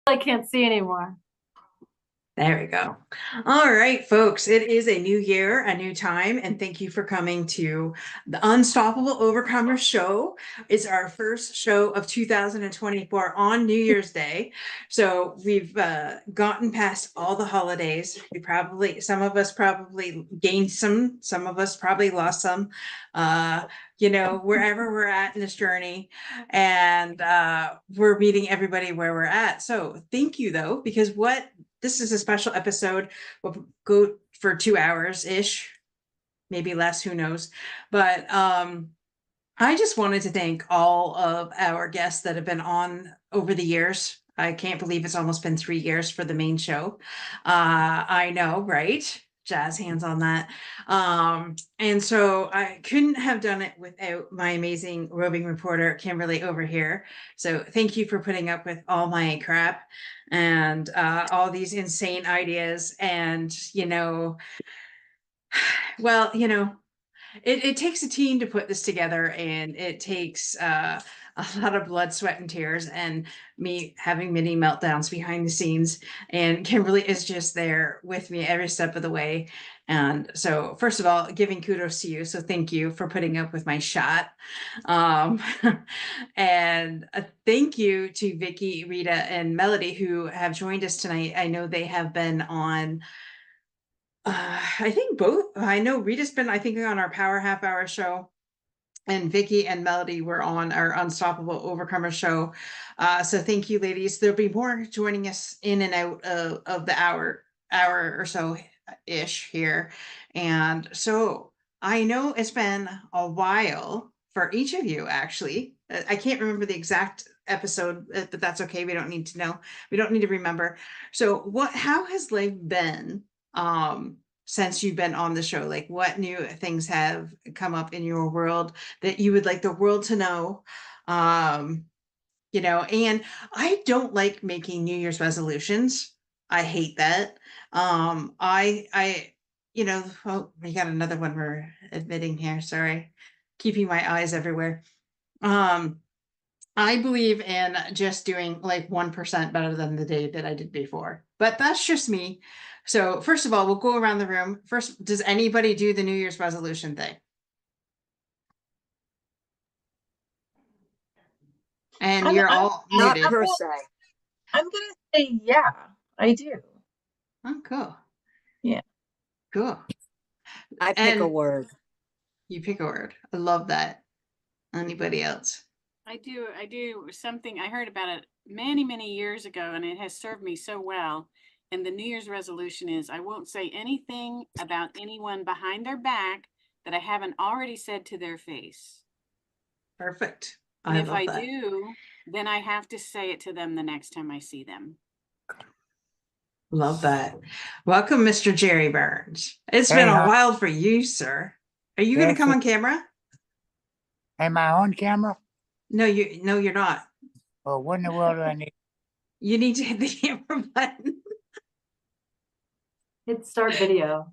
I can't see anymore. There we go. All right, folks, it is a new year, a new time, and thank you for coming to the Unstoppable Overcomer show. It's our first show of 2024 on New Year's Day. So we've gotten past all the holidays. Some of us probably gained some of us probably lost some, wherever we're at in this journey. And we're meeting everybody where we're at. So thank you, though, because this is a special episode. We'll go for 2 hours ish, maybe less, who knows. But I just wanted to thank all of our guests that have been on over the years. I can't believe it's almost been 3 years for the main show. I know, right? Jazz hands on that. And so I couldn't have done it without my amazing roving reporter, Kimberly, over here. So thank you for putting up with all my crap and all these insane ideas. And, well, it takes a team to put this together, and it takes a lot of blood, sweat, and tears, and me having many meltdowns behind the scenes. And Kimberly is just there with me every step of the way. And so, first of all, giving kudos to you. So, thank you for putting up with my shot. Um, and a thank you to Vicky, Rita, and Melody who have joined us tonight. I know they have been on I think both. I know Rita's been, I think, on our Power Half Hour show, and Vicky and Melody were on our Unstoppable Overcomer show. So thank you, ladies. There'll be more joining us in and out of the hour or so ish here. And so I know it's been a while for each of you, actually. I can't remember the exact episode, but that's okay. We don't need to know. We don't need to remember. So how has life been since you've been on the show? Like, what new things have come up in your world that you would like the world to know? um and I don't like making New Year's resolutions. I hate that. I oh, we got another one we're admitting here, sorry, keeping my eyes everywhere. um I believe in just doing like 1% better than the day that I did before, but that's just me. So first of all, we'll go around the room. First, does anybody do the New Year's resolution thing? And I'm you're I'm all Not muted. per se. I'm gonna say yeah, I do. Oh, cool. Yeah. Cool. I pick a And word. you pick a word. I love that. Anybody else? I do something. I heard about it many, many years ago, and it has served me so well. And the New Year's resolution is I won't say anything about anyone behind their back that I haven't already said to their face. Perfect. And I if love I that. do, then I have to say it to them the next time I see them. Love that. Welcome, Mr. Jerry Burns. It's been Hey, a hi. while for you, sir. Are you going to Yes, come on camera? am I on camera? No, you're not. Well, what in the world do I need? You need to hit the camera button. Hit start video.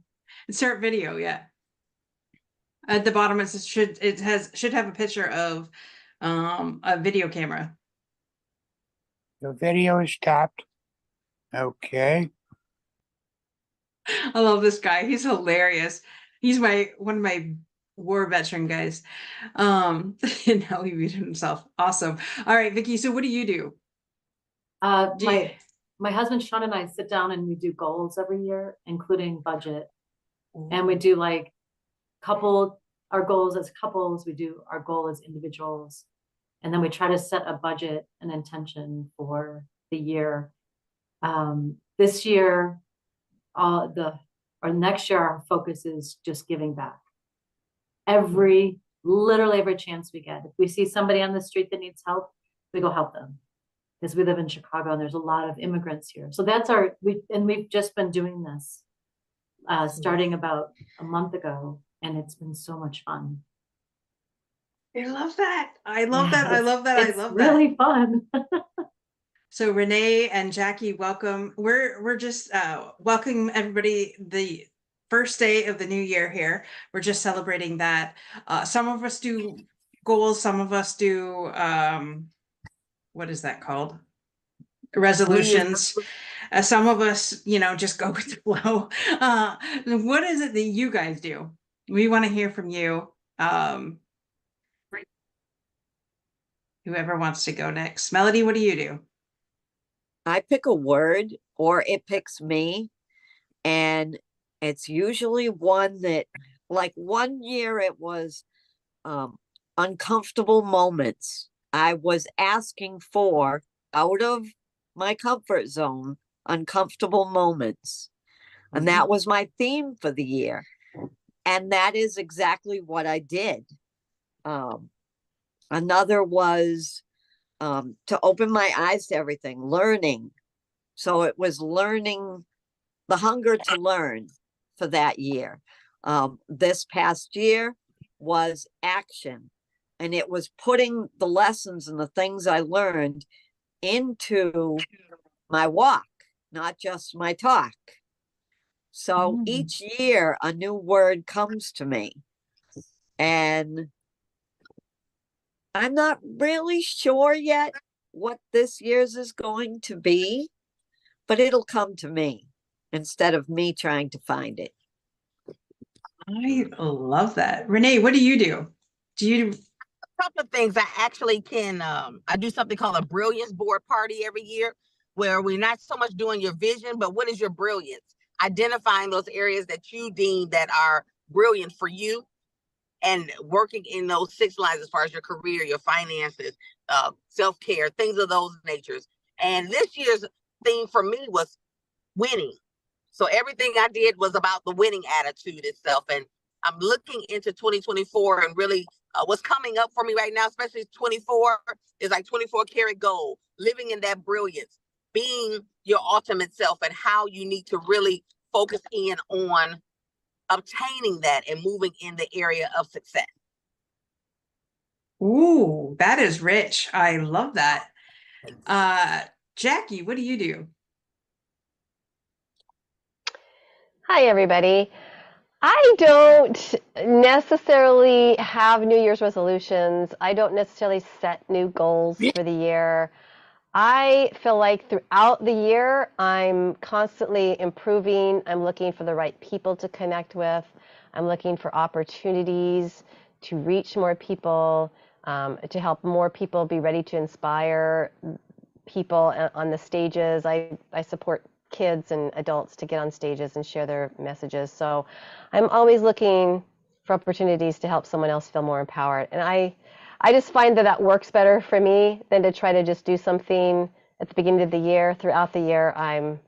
Insert video, yeah. At the bottom, should have a picture of a video camera. The video is stopped. Okay. I love this guy. He's hilarious. He's one of my war veteran guys. And now he muted himself. Awesome. All right, Vicky. So what do you do? Do you- My husband Sean and I sit down and we do goals every year, including budget. And we do like our goals as couples, we do our goal as individuals. And then we try to set a budget and intention for the year. This year, or next year, our focus is just giving back. Literally every chance we get. If we see somebody on the street that needs help, we go help them. Because we live in Chicago and there's a lot of immigrants here. So that's we've just been doing this starting about a month ago, and it's been so much fun. I love that. I love that. I love that. I It's love really that. fun. So Renee and Jackie, welcome. We're just welcoming everybody the first day of the new year here. We're just celebrating that. Some of us do goals, some of us do what is that called? resolutions. Some of us, just go with the flow. What is it that you guys do? We want to hear from you. Whoever wants to go next. Melody, what do you do? I pick a word or it picks me. And it's usually one that, like one year it was uncomfortable moments. I was asking for, out of my comfort zone, uncomfortable moments. And that was my theme for the year. And that is exactly what I did. Another was to open my eyes to everything, learning. So it was learning, the hunger to learn for that year. This past year was action. And it was putting the lessons and the things I learned into my walk, not just my talk. So each year a new word comes to me. And I'm not really sure yet what this year's is going to be, but it'll come to me instead of me trying to find it. I love that. Renee, what do you do? Do you Couple of things. I actually can I do something called a brilliance board party every year, where we're not so much doing your vision, but what is your brilliance, identifying those areas that you deem that are brilliant for you, and working in those 6 lines as far as your career, your finances, self-care, things of those natures. And this year's theme for me was winning. So everything I did was about the winning attitude itself. And I'm looking into 2024 and really what's coming up for me right now, especially 24, is like 24 karat gold, living in that brilliance, being your ultimate self, and how you need to really focus in on obtaining that and moving in the area of success. Ooh, that is rich. I love that. Jackie, what do you do? Hi, everybody. I don't necessarily have New Year's resolutions. I don't necessarily set new goals for the year. I feel like throughout the year, I'm constantly improving. I'm looking for the right people to connect with. I'm looking for opportunities to reach more people, to help more people be ready to inspire people on the stages. I support kids and adults to get on stages and share their messages. So I'm always looking for opportunities to help someone else feel more empowered. And I just find that works better for me than to try to just do something at the beginning of the year. Throughout the year, I'm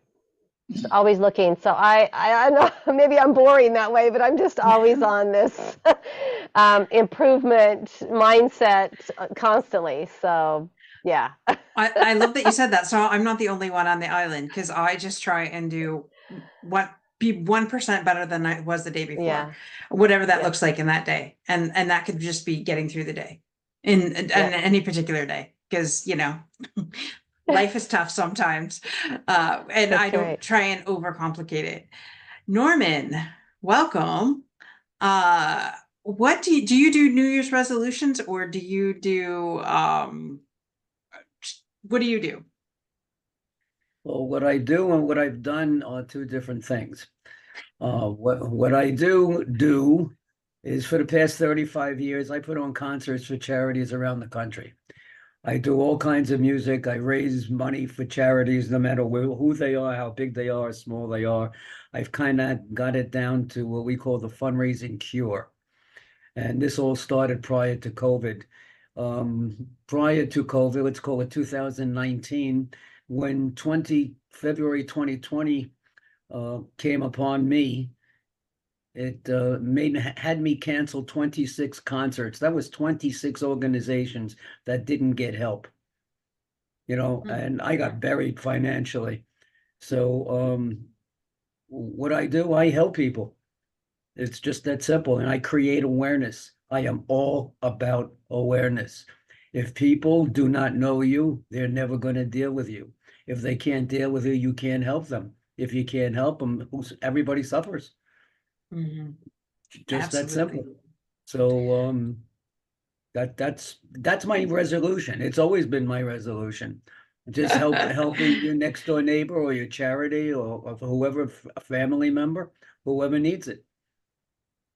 just always looking. So I know maybe I'm boring that way, but I'm just always on this improvement mindset constantly. So yeah. I love that you said that. So I'm not the only one on the island, because I just try and be 1% better than I was the day before, Yeah. whatever that looks like in that day. And that could just be getting through the day in any particular day, because, life is tough sometimes. And I don't try and overcomplicate it. Norman, welcome. What do you do New Year's resolutions, or do you do, what do you do? Well, what I do and what I've done are 2 different things. What I do is, for the past 35 years, I put on concerts for charities around the country. I do all kinds of music. I raise money for charities, no matter who they are, how big they are, small they are. I've kind of got it down to what we call the fundraising cure. And this all started prior to COVID. Prior to COVID, let's call it 2019, when February 2020 came upon me, it had me cancel 26 concerts. That was 26 organizations that didn't get help, and I got buried financially. So what I do, I help people. It's just that simple. And I create awareness. I am all about awareness. If people do not know you, they're never going to deal with you. If they can't deal with you, you can't help them. If you can't help them, everybody suffers. Mm-hmm. Just Absolutely. that simple. So that's my resolution. It's always been my resolution. Just helping your next door neighbor or your charity or whoever, a family member, whoever needs it.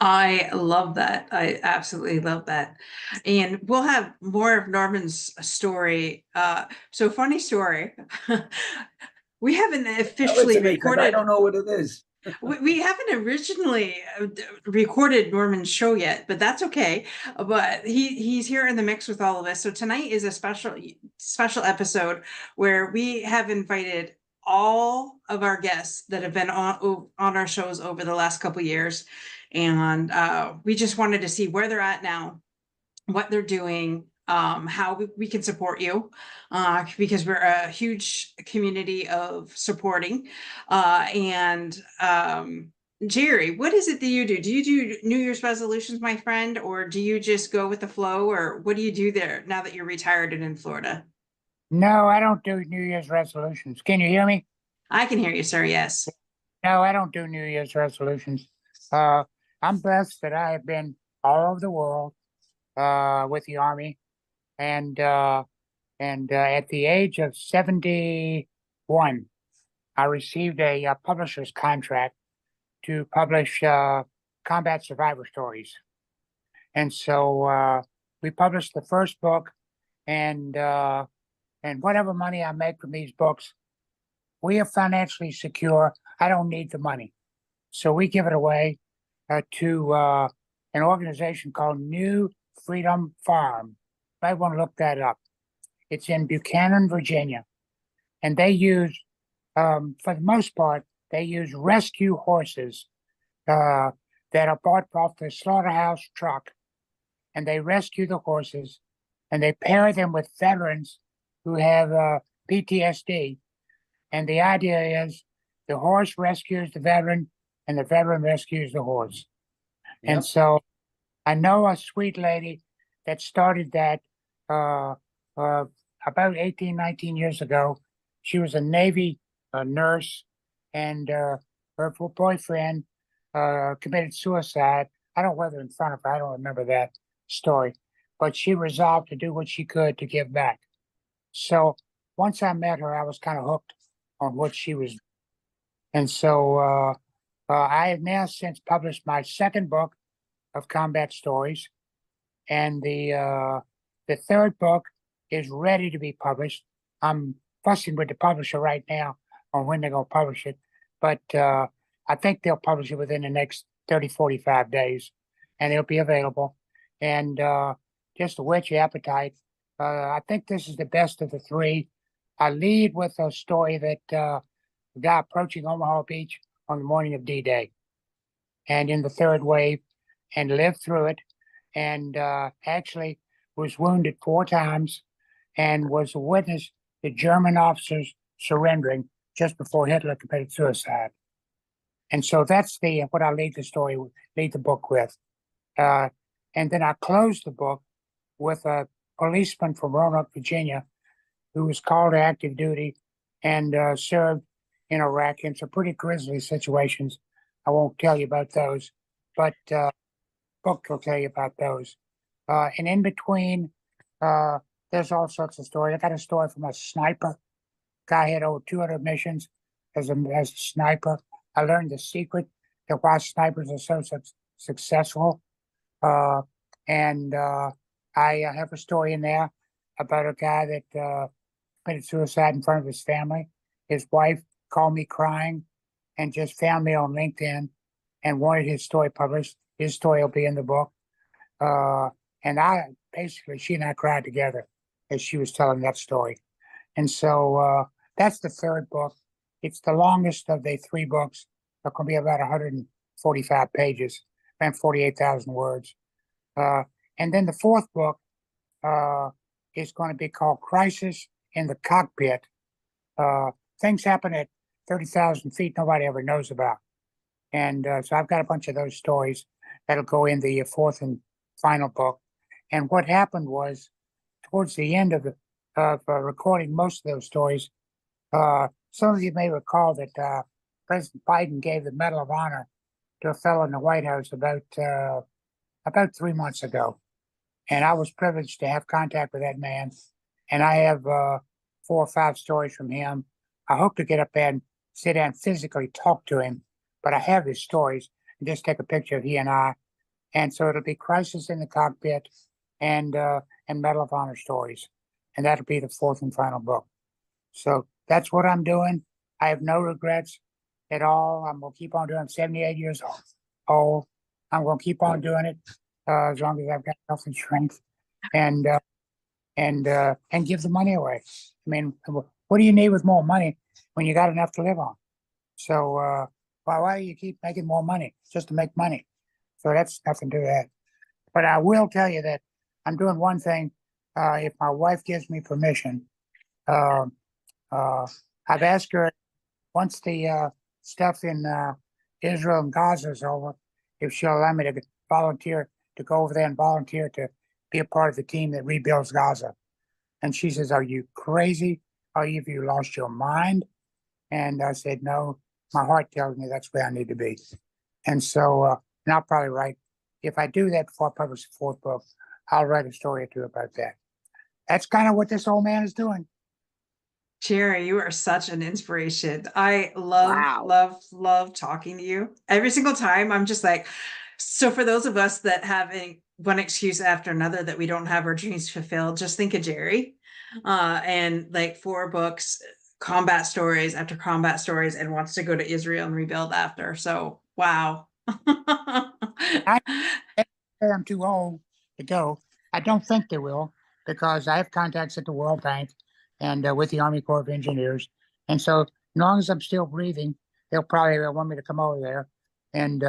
I love that. I absolutely love that. And we'll have more of Norman's story. So funny story. We haven't Tell it officially to me, 'cause I recorded. don't know what it is. We haven't originally recorded Norman's show yet, but that's okay. But he's here in the mix with all of us. So tonight is a special episode where we have invited all of our guests that have been on our shows over the last couple years, and we just wanted to see where they're at now, what they're doing, how we can support you, because we're a huge community of supporting. And Jerry, what is it that you do? Do you do New Year's resolutions, my friend, or do you just go with the flow, or what do you do there now that you're retired and in Florida? No, I don't do New Year's resolutions. Can you hear me? I can hear you, sir. Yes. No, I don't do New Year's resolutions. I'm blessed that I have been all over the world with the Army, and at the age of 71, I received a publisher's contract to publish combat survivor stories, and so we published the first book, and whatever money I make from these books, we are financially secure. I don't need the money, so we give it away to an organization called New Freedom Farm. You might want to look that up. It's in Buchanan, Virginia, and they use, for the most part, they use rescue horses that are bought off the slaughterhouse truck, and they rescue the horses, and they pair them with veterans who have PTSD. And the idea is the horse rescues the veteran, and the veteran rescues the horse. Yep. And so I know a sweet lady that started that about 18, 19 years ago. She was a Navy nurse, and her boyfriend committed suicide. I don't know whether in front of her, I don't remember that story, but she resolved to do what she could to give back. So once I met her, I was kind of hooked on what she was doing. And so I have now since published my second book of combat stories, and the third book is ready to be published. I'm fussing with the publisher right now on when they're going to publish it, but I think they'll publish it within the next 30, 45 days, and it'll be available. And just to whet your appetite, I think this is the best of the three. I lead with a story that the guy approaching Omaha Beach on the morning of D-Day, and in the third wave, and lived through it, and actually was wounded 4 times, and was a witness to German officers surrendering just before Hitler committed suicide. And so that's what I lead the book with. And then I close the book with a policeman from Roanoke, Virginia, who was called to active duty and served in Iraq in some pretty grisly situations. I won't tell you about those, but book will tell you about those. And in between, there's all sorts of stories. I got a story from a sniper. Guy had over 200 missions as a sniper. I learned the secret to why snipers are so successful. And I have a story in there about a guy that committed suicide in front of his family. His wife called me crying and just found me on LinkedIn and wanted his story published. His story will be in the book. And she and I cried together as she was telling that story. And so that's the third book. It's the longest of the 3 books. It's going to be about 145 pages, around 48,000 words. And then the fourth book is going to be called Crisis in the Cockpit. Things happen at 30,000 feet nobody ever knows about. And so I've got a bunch of those stories that'll go in the fourth and final book. And what happened was, towards the end of recording most of those stories, some of you may recall that President Biden gave the Medal of Honor to a fellow in the White House about 3 months ago. And I was privileged to have contact with that man. And I have 4 or 5 stories from him. I hope to get up there and sit down and physically talk to him, but I have his stories and just take a picture of he and I. And so it'll be Crisis in the Cockpit and Medal of Honor stories. And that'll be the 4th and final book. So that's what I'm doing. I have no regrets at all. I'm gonna keep on doing. I'm 78 years old. I'm gonna keep on doing it as long as I've got health and strength, and give the money away. I mean, what do you need with more money when you got enough to live on? So why do you keep making more money just to make money? So that's nothing to that. But I will tell you that I'm doing one thing. If my wife gives me permission, I've asked her once the stuff in Israel and Gaza is over, if she'll allow me to volunteer to go over there and volunteer to be a part of the team that rebuilds Gaza. And she says, "Are you crazy? Have you lost your mind?" And I said, "No, my heart tells me that's where I need to be." And so, and I'll probably write, if I do that before I publish the 4th book, I'll write a story or 2 about that. That's kind of what this old man is doing. Jerry, you are such an inspiration. I love, Wow. love talking to you. Every single time, I'm just like, so for those of us that have one excuse after another that we don't have our dreams fulfilled, just think of Jerry. And like 4 books, combat stories after combat stories, and wants to go to Israel and rebuild after. So, wow. I'm too old to go. I don't think they will, because I have contacts at the World Bank and with the Army Corps of Engineers. And so as long as I'm still breathing, they'll probably want me to come over there. And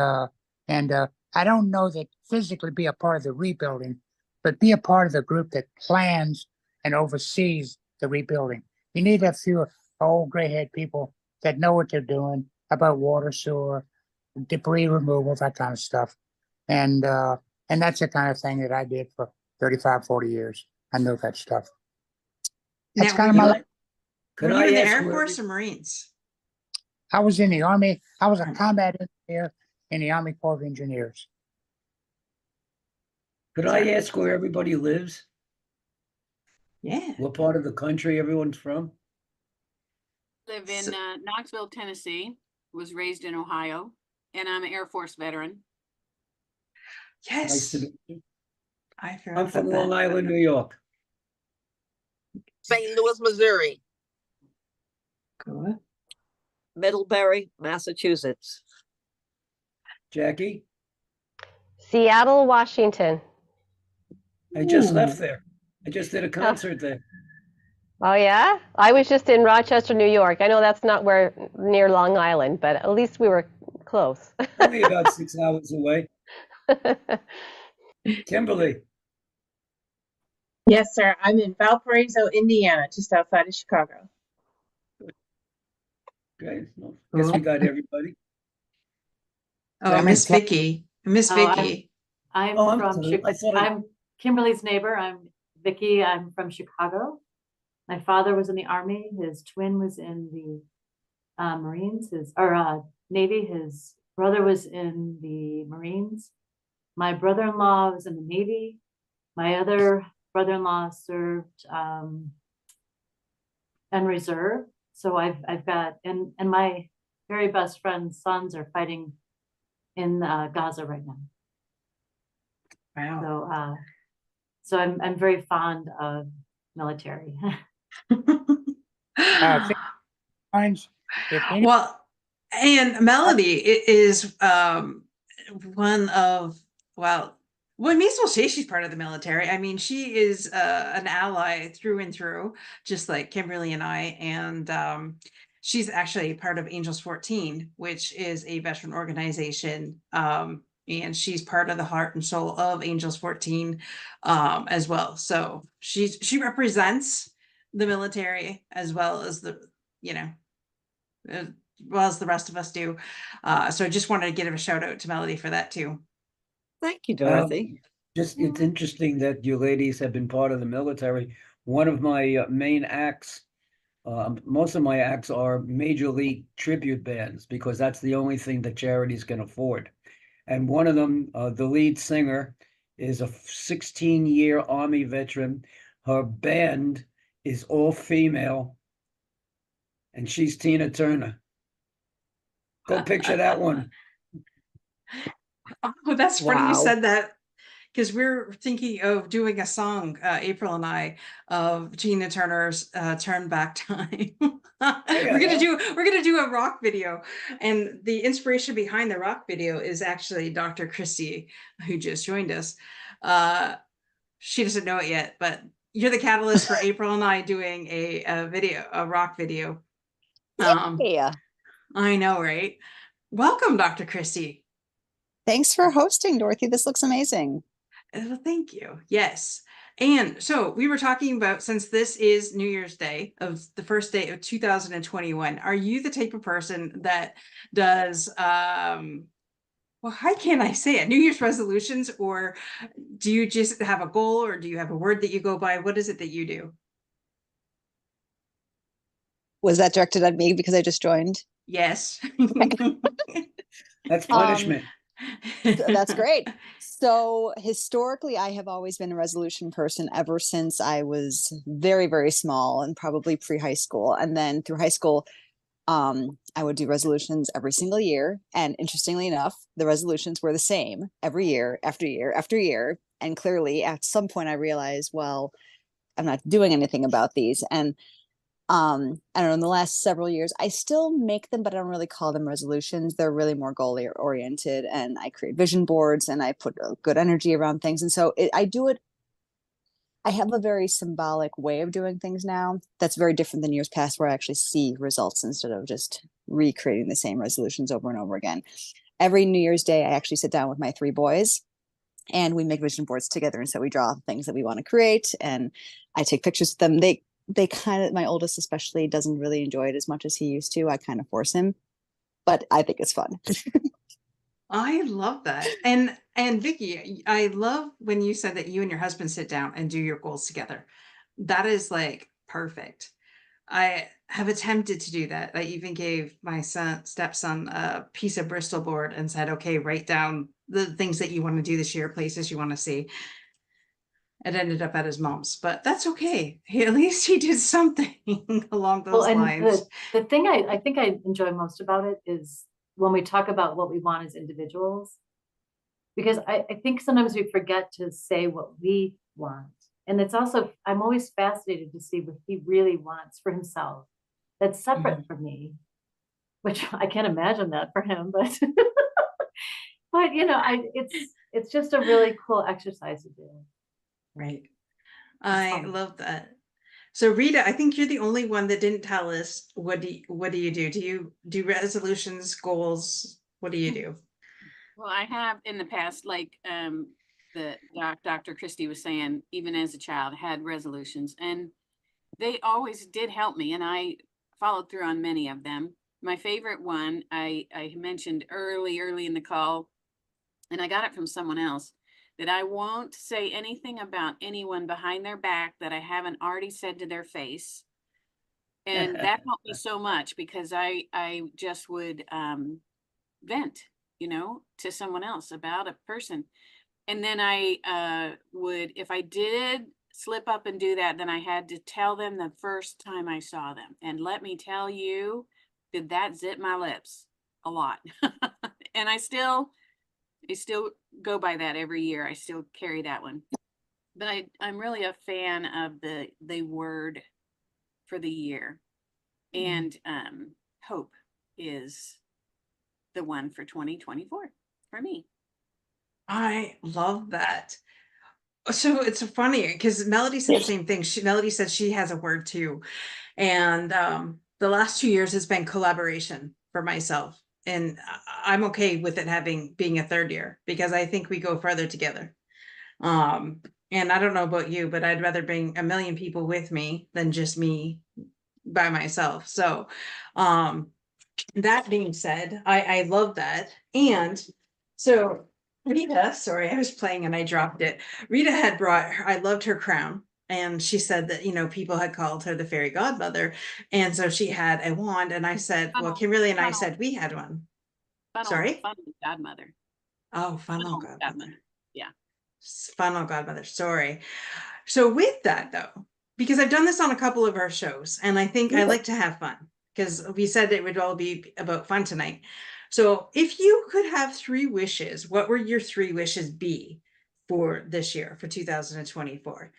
I don't know that physically be a part of the rebuilding, but be a part of the group that plans and oversees the rebuilding. You need a few old gray-haired people that know what they're doing about water, sewer, debris removal, that kind of stuff. And that's the kind of thing that I did for 35, 40 years. I know that stuff. That's Now, kind of my life. Were you in the Air Force or Marines? I was in the Army. I was a combat engineer in the Army Corps of Engineers. Could I ask where everybody lives? Yeah. What part of the country everyone's from? Live in Knoxville, Tennessee, was raised in Ohio, and I'm an Air Force veteran. Nice to Yes. meet you. I'm I'm from Long Island, New York. St. Louis, Missouri. Good. Middlebury, Massachusetts. Jackie, Seattle, Washington. I just left there. I just did a concert there. Oh yeah? I was just in Rochester, New York. I know that's not where near Long Island, but at least we were close. Only about 6 hours away. Kimberly, Yes, sir. I'm in Valparaiso, Indiana, just outside of Chicago. great. Well, guess we got everybody. Oh, Miss Vicky. Miss Oh, Vicky. I'm Oh, I'm from sorry. I thought I- I'm Kimberly's neighbor. I'm Vicky. I'm from Chicago. My father was in the Army. His twin was in the Marines. Navy. His brother was in the Marines. My brother-in-law was in the Navy. My other brother-in-law served in reserve. So I've got and my very best friend's sons are fighting in Gaza right now. Wow. So I'm very fond of military. Well, and Melody is one of, well, we may as well say she's part of the military. I mean, she is an ally through and through, just like Kimberly and I. And she's actually part of Angels 14, which is a veteran organization. And she's part of the heart and soul of Angels 14 as well. So she represents the military as well as the, as well as the rest of us do. So I just wanted to give a shout out to Melody for that too. Thank you, Dorothy. It's interesting that you ladies have been part of the military. One of my main acts, most of my acts are major league tribute bands, because that's the only thing that charities can afford. And one of them, the lead singer, is a 16-year Army veteran. Her band is all female, and she's Tina Turner. Go picture that one. Oh, that's funny you Wow. said that, because we're thinking of doing a song, April and I, of Tina Turner's Turn Back Time. We're gonna do a rock video, and the inspiration behind the rock video is actually Dr. Christie, who just joined us. She doesn't know it yet, but you're the catalyst for April and I doing a rock video. Yeah. I know, right? Welcome, Dr. Christie. Thanks for hosting, Dorothy. This looks amazing. Well, thank you. Yes. And so we were talking about, since this is New Year's Day, of the first day of 2021, are you the type of person that does, well, how can I say it? New Year's resolutions, or do you just have a goal, or do you have a word that you go by? What is it that you do? Was that directed at me because I just joined? Yes. That's punishment. That's great. So historically, I have always been a resolution person ever since I was very, very small and probably pre-high school. And then through high school, I would do resolutions every single year. And interestingly enough, the resolutions were the same every year after year after year. And clearly at some point I realized, well, I'm not doing anything about these. And I don't know, in the last several years, I still make them, but I don't really call them resolutions. They're really more goal oriented, and I create vision boards and I put good energy around things. And so I do it. I have a very symbolic way of doing things now that's very different than years past, where I actually see results instead of just recreating the same resolutions over and over again. Every New Year's Day, I actually sit down with my 3 boys and we make vision boards together. And so we draw things that we want to create and I take pictures of them. They kind of, my oldest especially, doesn't really enjoy it as much as he used to. I kind of force him, but I think it's fun. I love that. And Vicky, I love when you said that you and your husband sit down and do your goals together. That is like perfect. I have attempted to do that. I even gave my stepson a piece of Bristol board and said, okay, write down the things that you want to do this year, places you want to see. It ended up at his mom's, but that's okay. At least he did something along those Well, and lines. the thing I think I enjoy most about it is when we talk about what we want as individuals, because I think sometimes we forget to say what we want. And it's also, I'm always fascinated to see what he really wants for himself that's separate from me, which I can't imagine that for him, but but you know, it's just a really cool exercise to do. Right. I love that. So Rita, I think you're the only one that didn't tell us what do you do? Do you do resolutions, goals? What do you do? Well, I have in the past, like the Dr. Christie was saying, even as a child, had resolutions, and they always did help me, and I followed through on many of them. My favorite one I mentioned early in the call, and I got it from someone else, that I won't say anything about anyone behind their back that I haven't already said to their face. And that helped me so much because I just would vent, you know, to someone else about a person. And then I would, if I did slip up and do that, then I had to tell them the first time I saw them. And let me tell you, did that zip my lips a lot. And I still go by that every year. I still carry that one. But I'm really a fan of the word for the year. And hope is the one for 2024 for me. I love that. So it's funny because Melody said the same thing. Melody said she has a word too. And the last 2 years has been collaboration for myself. And I'm okay with it being a third year because I think we go further together. And I don't know about you, but I'd rather bring 1 million people with me than just me by myself. So that being said, I love that. And so Rita, sorry, I was playing and I dropped it. Rita had I loved her crown. And she said that, you know, people had called her the fairy godmother. And so she had a wand. And I said, well, Kimberly and I said we had one. Sorry? Funnel godmother. Oh, funnel godmother. Yeah. Funnel godmother. Sorry. So with that though, because I've done this on a couple of our shows, and I think I Yeah. like to have fun, because we said it would all be about fun tonight. So if you could have 3 wishes, what would your 3 wishes be for this year, for 2024?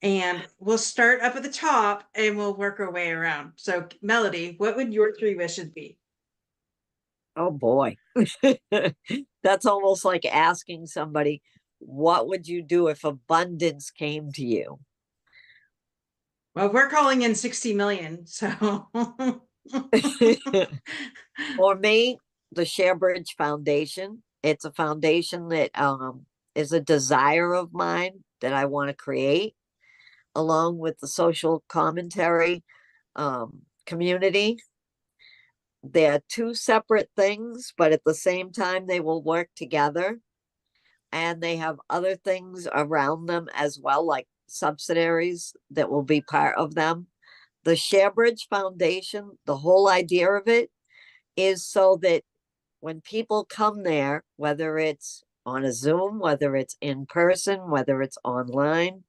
And we'll start up at the top and we'll work our way around. So Melody, what would your 3 wishes be? Oh boy. That's almost like asking somebody, what would you do if abundance came to you? Well, we're calling in 60 million, so. For me, the ShareBridge Foundation, it's a foundation that is a desire of mine that I want to create, along with the social commentary community. They're two separate things, but at the same time, they will work together. And they have other things around them as well, like subsidiaries that will be part of them. The ShareBridge Foundation, the whole idea of it is so that when people come there, whether it's on a Zoom, whether it's in person, whether it's online,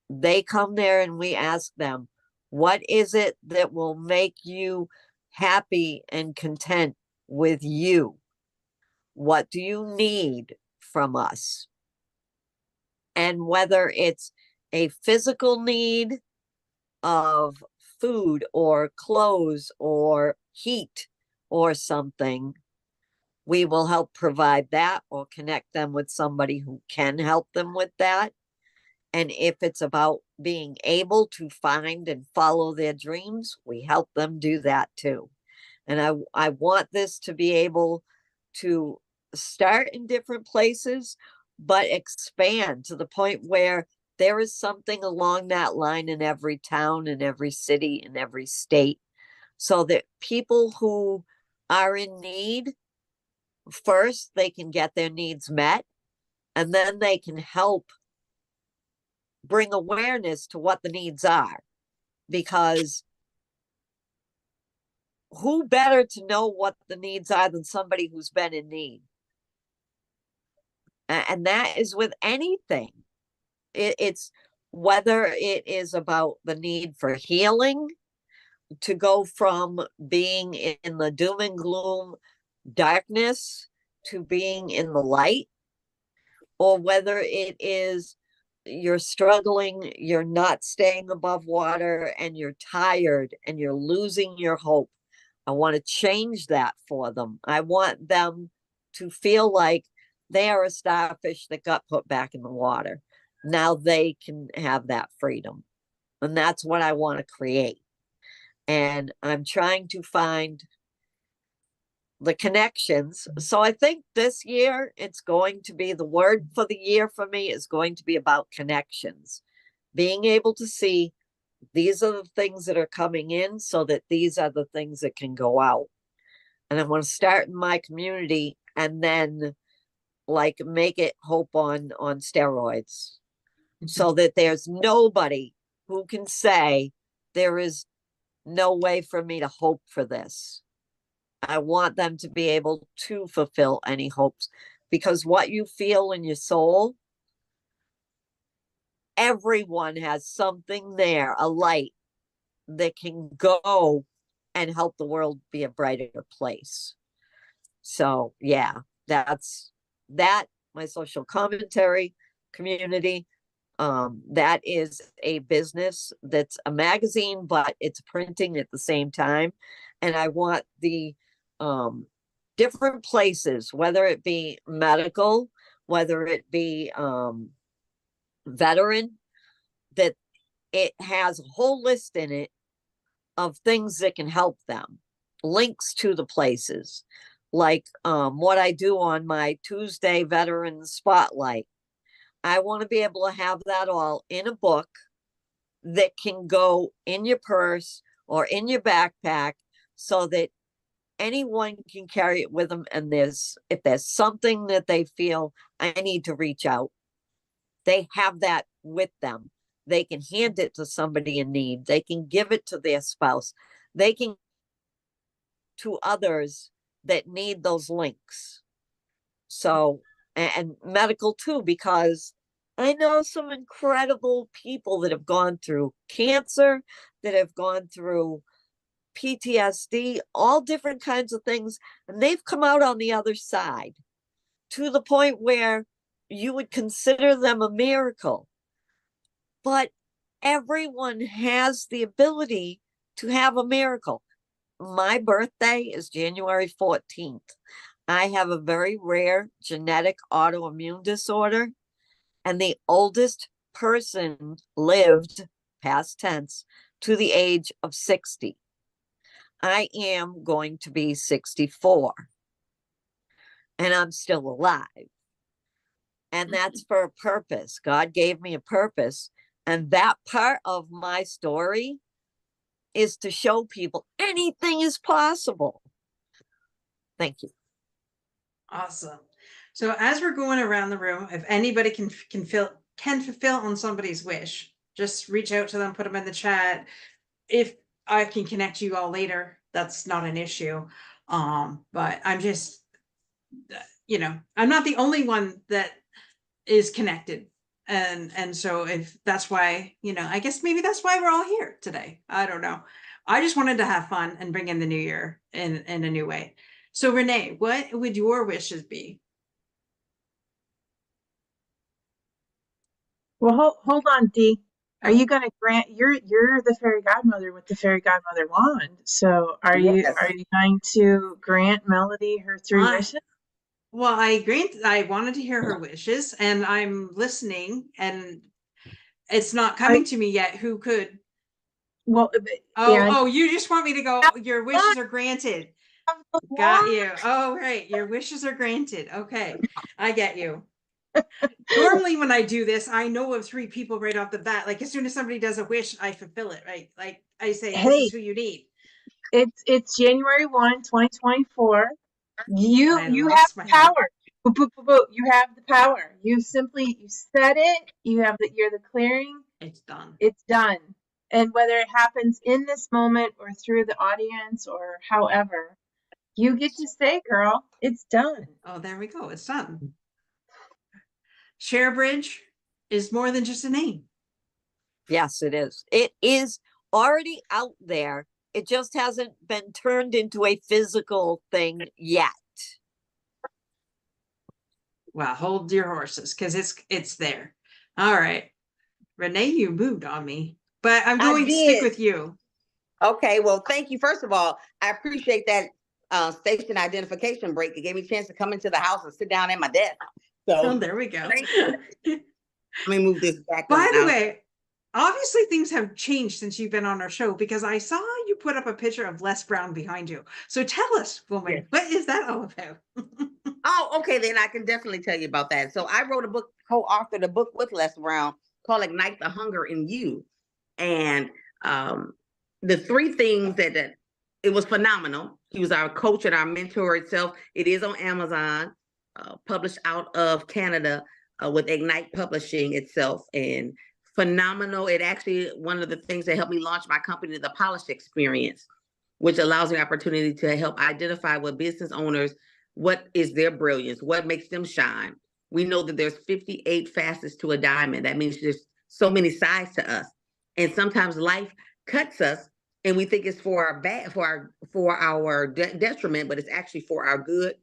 they come there and we ask them, what is it that will make you happy and content with you? What do you need from us? And whether it's a physical need of food or clothes or heat or something, we will help provide that or connect them with somebody who can help them with that. And if it's about being able to find and follow their dreams, we help them do that too. And I want this to be able to start in different places, but expand to the point where there is something along that line in every town, in every city, in every state, so that people who are in need, first, they can get their needs met, and then they can help bring awareness to what the needs are. Because who better to know what the needs are than somebody who's been in need? And that is with anything. It's whether it is about the need for healing, to go from being in the doom and gloom darkness to being in the light, or whether it is you're struggling, you're not staying above water, and you're tired and you're losing your hope. I want to change that for them. I want them to feel like they are a starfish that got put back in the water. Now they can have that freedom. And that's what I want to create. And I'm trying to find the connections. So I think this year it's going to be, the word for the year for me is going to be about connections. Being able to see these are the things that are coming in so that these are the things that can go out. And I want to start in my community and then like make it hope on steroids, so that there's nobody who can say there is no way for me to hope for this. I want them to be able to fulfill any hopes, because what you feel in your soul, everyone has something there, a light that can go and help the world be a brighter place. So yeah, that's that. My social commentary community, that is a business that's a magazine, but it's printing at the same time. And I want the different places, whether it be medical, whether it be veteran, that it has a whole list in it of things that can help them, links to the places, like what I do on my Tuesday Veteran Spotlight. I want to be able to have that all in a book that can go in your purse or in your backpack, so that anyone can carry it with them. And if there's something that they feel I need to reach out, they have that with them. They can hand it to somebody in need. They can give it to their spouse. They can to others that need those links. So, and medical too, because I know some incredible people that have gone through cancer, that have gone through PTSD, all different kinds of things, and they've come out on the other side to the point where you would consider them a miracle. But everyone has the ability to have a miracle. My birthday is January 14th. I have a very rare genetic autoimmune disorder, and the oldest person lived, past tense, to the age of 60. I am going to be 64, and I'm still alive. And that's for a purpose. God gave me a purpose. And that part of my story is to show people anything is possible. Thank you. Awesome. So as we're going around the room, if anybody can fulfill on somebody's wish, just reach out to them, put them in the chat. If I can connect you all later, that's not an issue. But I'm just, I'm not the only one that is connected. And so if that's why, I guess maybe that's why we're all here today. I don't know. I just wanted to have fun and bring in the new year in a new way. So Renee, what would your wishes be? Well, hold on, Dee. Are you going to grant? You're the fairy godmother with the fairy godmother wand. So are you going to grant Melody her 3 wishes? Well, I wanted to hear her wishes, and I'm listening, and it's not coming to me yet. Who could? Well, oh, you just want me to go, your wishes are granted. Got you. Oh, right. Your wishes are granted. Okay. I get you. Normally when I do this, I know of 3 people right off the bat. Like as soon as somebody does a wish, I fulfill it, right? Like I say, this is who you need. It's January 1, 2024. You have the power. You have the power. You said it. You're the clearing. It's done. It's done. And whether it happens in this moment or through the audience or however, you get to say, girl, it's done. Oh, there we go. It's done. ShareBridge is more than just a name. Yes, it is. It is already out there. It just hasn't been turned into a physical thing yet. Well, hold your horses, because it's there. All right. Renee, you moved on me, but I'm going to stick with you. Okay, well, thank you. First of all, I appreciate that station identification break. It gave me a chance to come into the house and sit down at my desk. So there we go. Let me move this back. By the way, obviously things have changed since you've been on our show, because I saw you put up a picture of Les Brown behind you. So tell us, woman, what is that all about? Oh, okay, then I can definitely tell you about that. So I wrote a book, co-authored a book with Les Brown called Ignite the Hunger in You. And the 3 things that it was phenomenal. He was our coach and our mentor itself. It is on Amazon, published out of Canada with Ignite Publishing itself, and phenomenal. It actually, one of the things that helped me launch my company, the Polish Experience, which allows me opportunity to help identify with business owners what is their brilliance, what makes them shine. We know that there's 58 facets to a diamond. That means there's so many sides to us, and sometimes life cuts us, and we think it's for our bad, for our detriment, but it's actually for our good,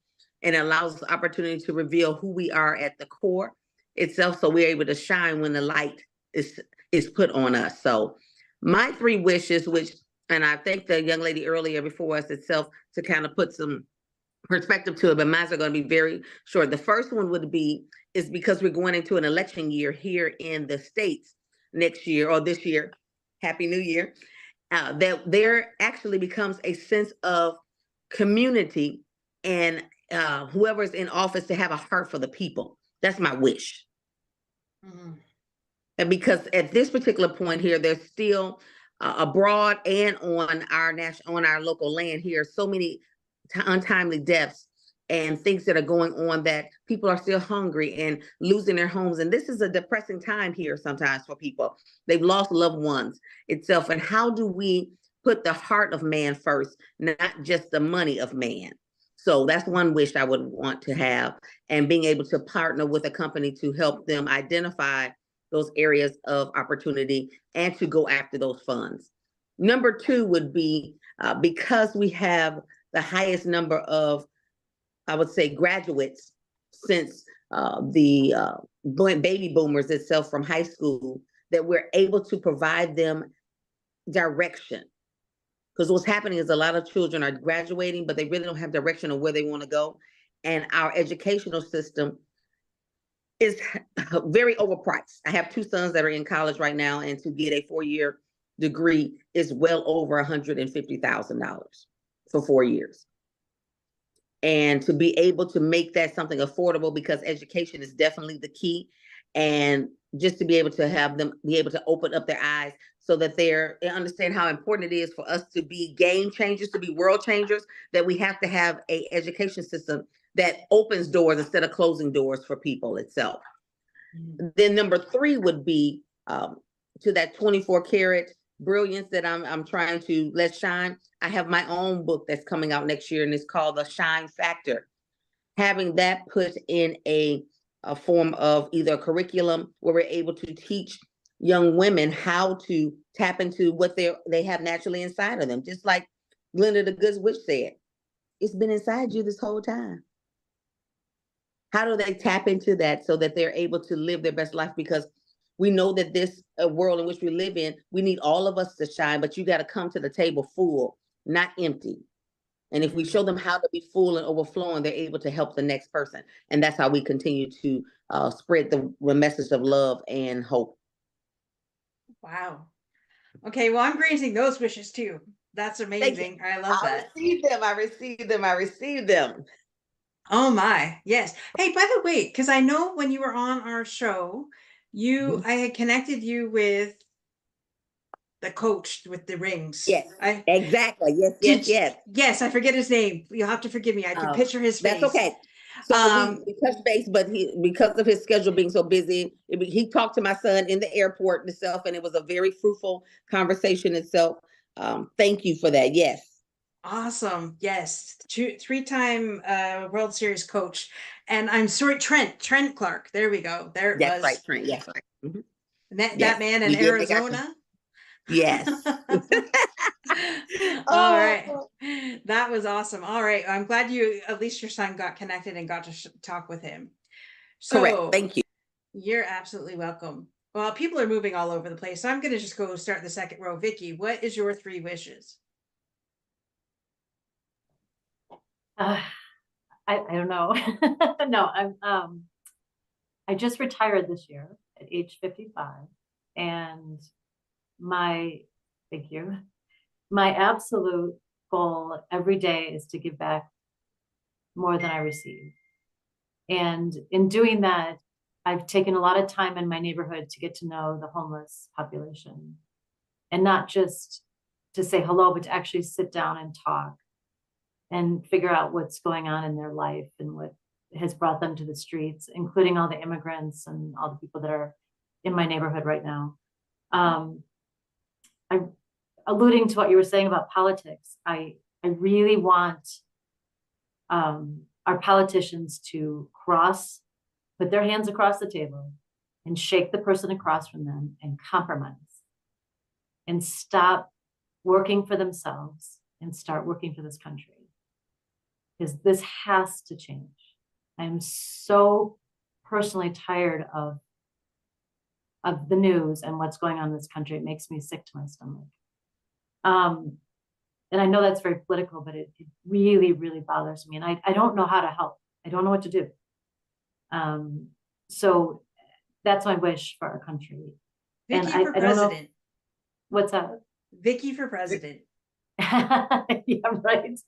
and it allows us the opportunity to reveal who we are at the core itself, so we're able to shine when the light is put on us. So my 3 wishes, and I thanked the young lady earlier before us itself to kind of put some perspective to it, but mine are going to be very short. The first one is because we're going into an election year here in the States next year or this year. Happy New Year. That there actually becomes a sense of community, and whoever's in office to have a heart for the people. That's my wish. Mm-hmm. And because at this particular point here, there's still abroad and on our local land here, so many untimely deaths and things that are going on, that people are still hungry and losing their homes. And this is a depressing time here sometimes for people. They've lost loved ones itself. And how do we put the heart of man first, not just the money of man? So that's one wish I would want to have, and being able to partner with a company to help them identify those areas of opportunity and to go after those funds. Number two would be because we have the highest number of, I would say, graduates since the baby boomers itself from high school, that we're able to provide them direction. Because what's happening is a lot of children are graduating, but they really don't have direction of where they want to go. And our educational system is very overpriced. I have two sons that are in college right now, and to get a 4-year degree is well over $150,000 for 4 years. And to be able to make that something affordable, because education is definitely the key, and just to be able to have them be able to open up their eyes so that they understand how important it is for us to be game changers, to be world changers, that we have to have an education system that opens doors instead of closing doors for people itself. Then number three would be to that 24 karat brilliance that I'm trying to let shine. I have my own book that's coming out next year, and it's called The Shine Factor. Having that put in a form of either a curriculum where we're able to teach young women how to tap into what they have naturally inside of them. Just like Glinda the Good Witch said, it's been inside you this whole time. How do they tap into that so that they're able to live their best life? Because we know that this world in which we live in, we need all of us to shine, but you got to come to the table full, not empty. And if we show them how to be full and overflowing, they're able to help the next person. And that's how we continue to spread the message of love and hope. Wow. Okay, well, I'm granting those wishes too. That's amazing. I love that. I received them. Oh my, yes. Hey, by the way, because I know when you were on our show, I had connected you with the coach with the rings. Yes, exactly. Yes. Yes, I forget his name. You'll have to forgive me. I can picture his face. That's okay. So we touched base, but because of his schedule being so busy, he talked to my son in the airport itself, and it was a very fruitful conversation itself. Thank you for that. Yes. Awesome. Yes. 3-time World Series coach. And I'm sorry, Trent Clark. There we go. There it was. Right, Trent. Yes, right. Mm-hmm. That man in Arizona. Yes. All right. That was awesome. All right. I'm glad at least your son got connected and got to talk with him. So, correct. Thank you. You're absolutely welcome. Well, people are moving all over the place, so I'm going to just go start the second row. Vicky, what is your 3 wishes? I don't know. No, I just retired this year at age 55, and thank you. My absolute goal every day is to give back more than I receive. And in doing that, I've taken a lot of time in my neighborhood to get to know the homeless population, and not just to say hello, but to actually sit down and talk and figure out what's going on in their life and what has brought them to the streets, including all the immigrants and all the people that are in my neighborhood right now. I'm alluding to what you were saying about politics. I really want our politicians to put their hands across the table and shake the person across from them and compromise and stop working for themselves and start working for this country. Because this has to change. I'm so personally tired of the news and what's going on in this country. It makes me sick to my stomach. And I know that's very political, but it really, really bothers me. And I don't know how to help. I don't know what to do. So that's my wish for our country. Vicky and for I don't know. president. What's that? Vicky for president. Yeah, right.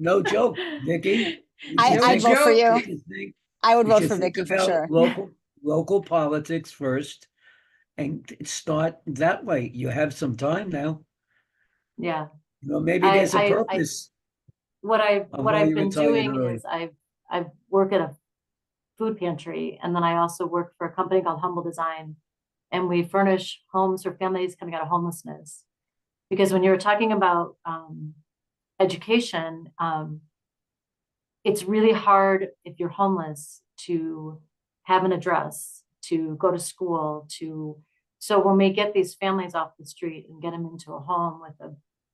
No joke, Vicky. I'd vote for you. I would vote should for think Vicky for about sure. Local politics first, and start that way. You have some time now. Yeah. Maybe there's a purpose. What I've been doing early. is I've worked at a food pantry, and then I also work for a company called Humble Design, and we furnish homes for families coming out of homelessness. Because when you were talking about education, it's really hard if you're homeless to have an address, to go to school, so when we get these families off the street and get them into a home with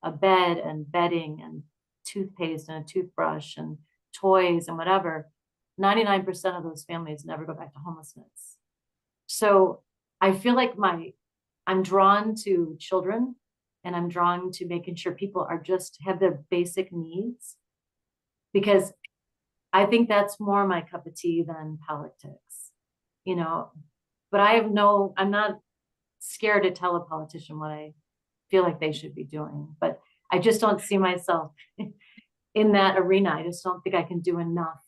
a bed and bedding and toothpaste and a toothbrush and toys and whatever, 99% of those families never go back to homelessness. So I feel like I'm drawn to children, and I'm drawn to making sure people are just have their basic needs, because I think that's more my cup of tea than politics, you know, but I'm not scared to tell a politician what I feel like they should be doing, but I just don't see myself in that arena. I just don't think I can do enough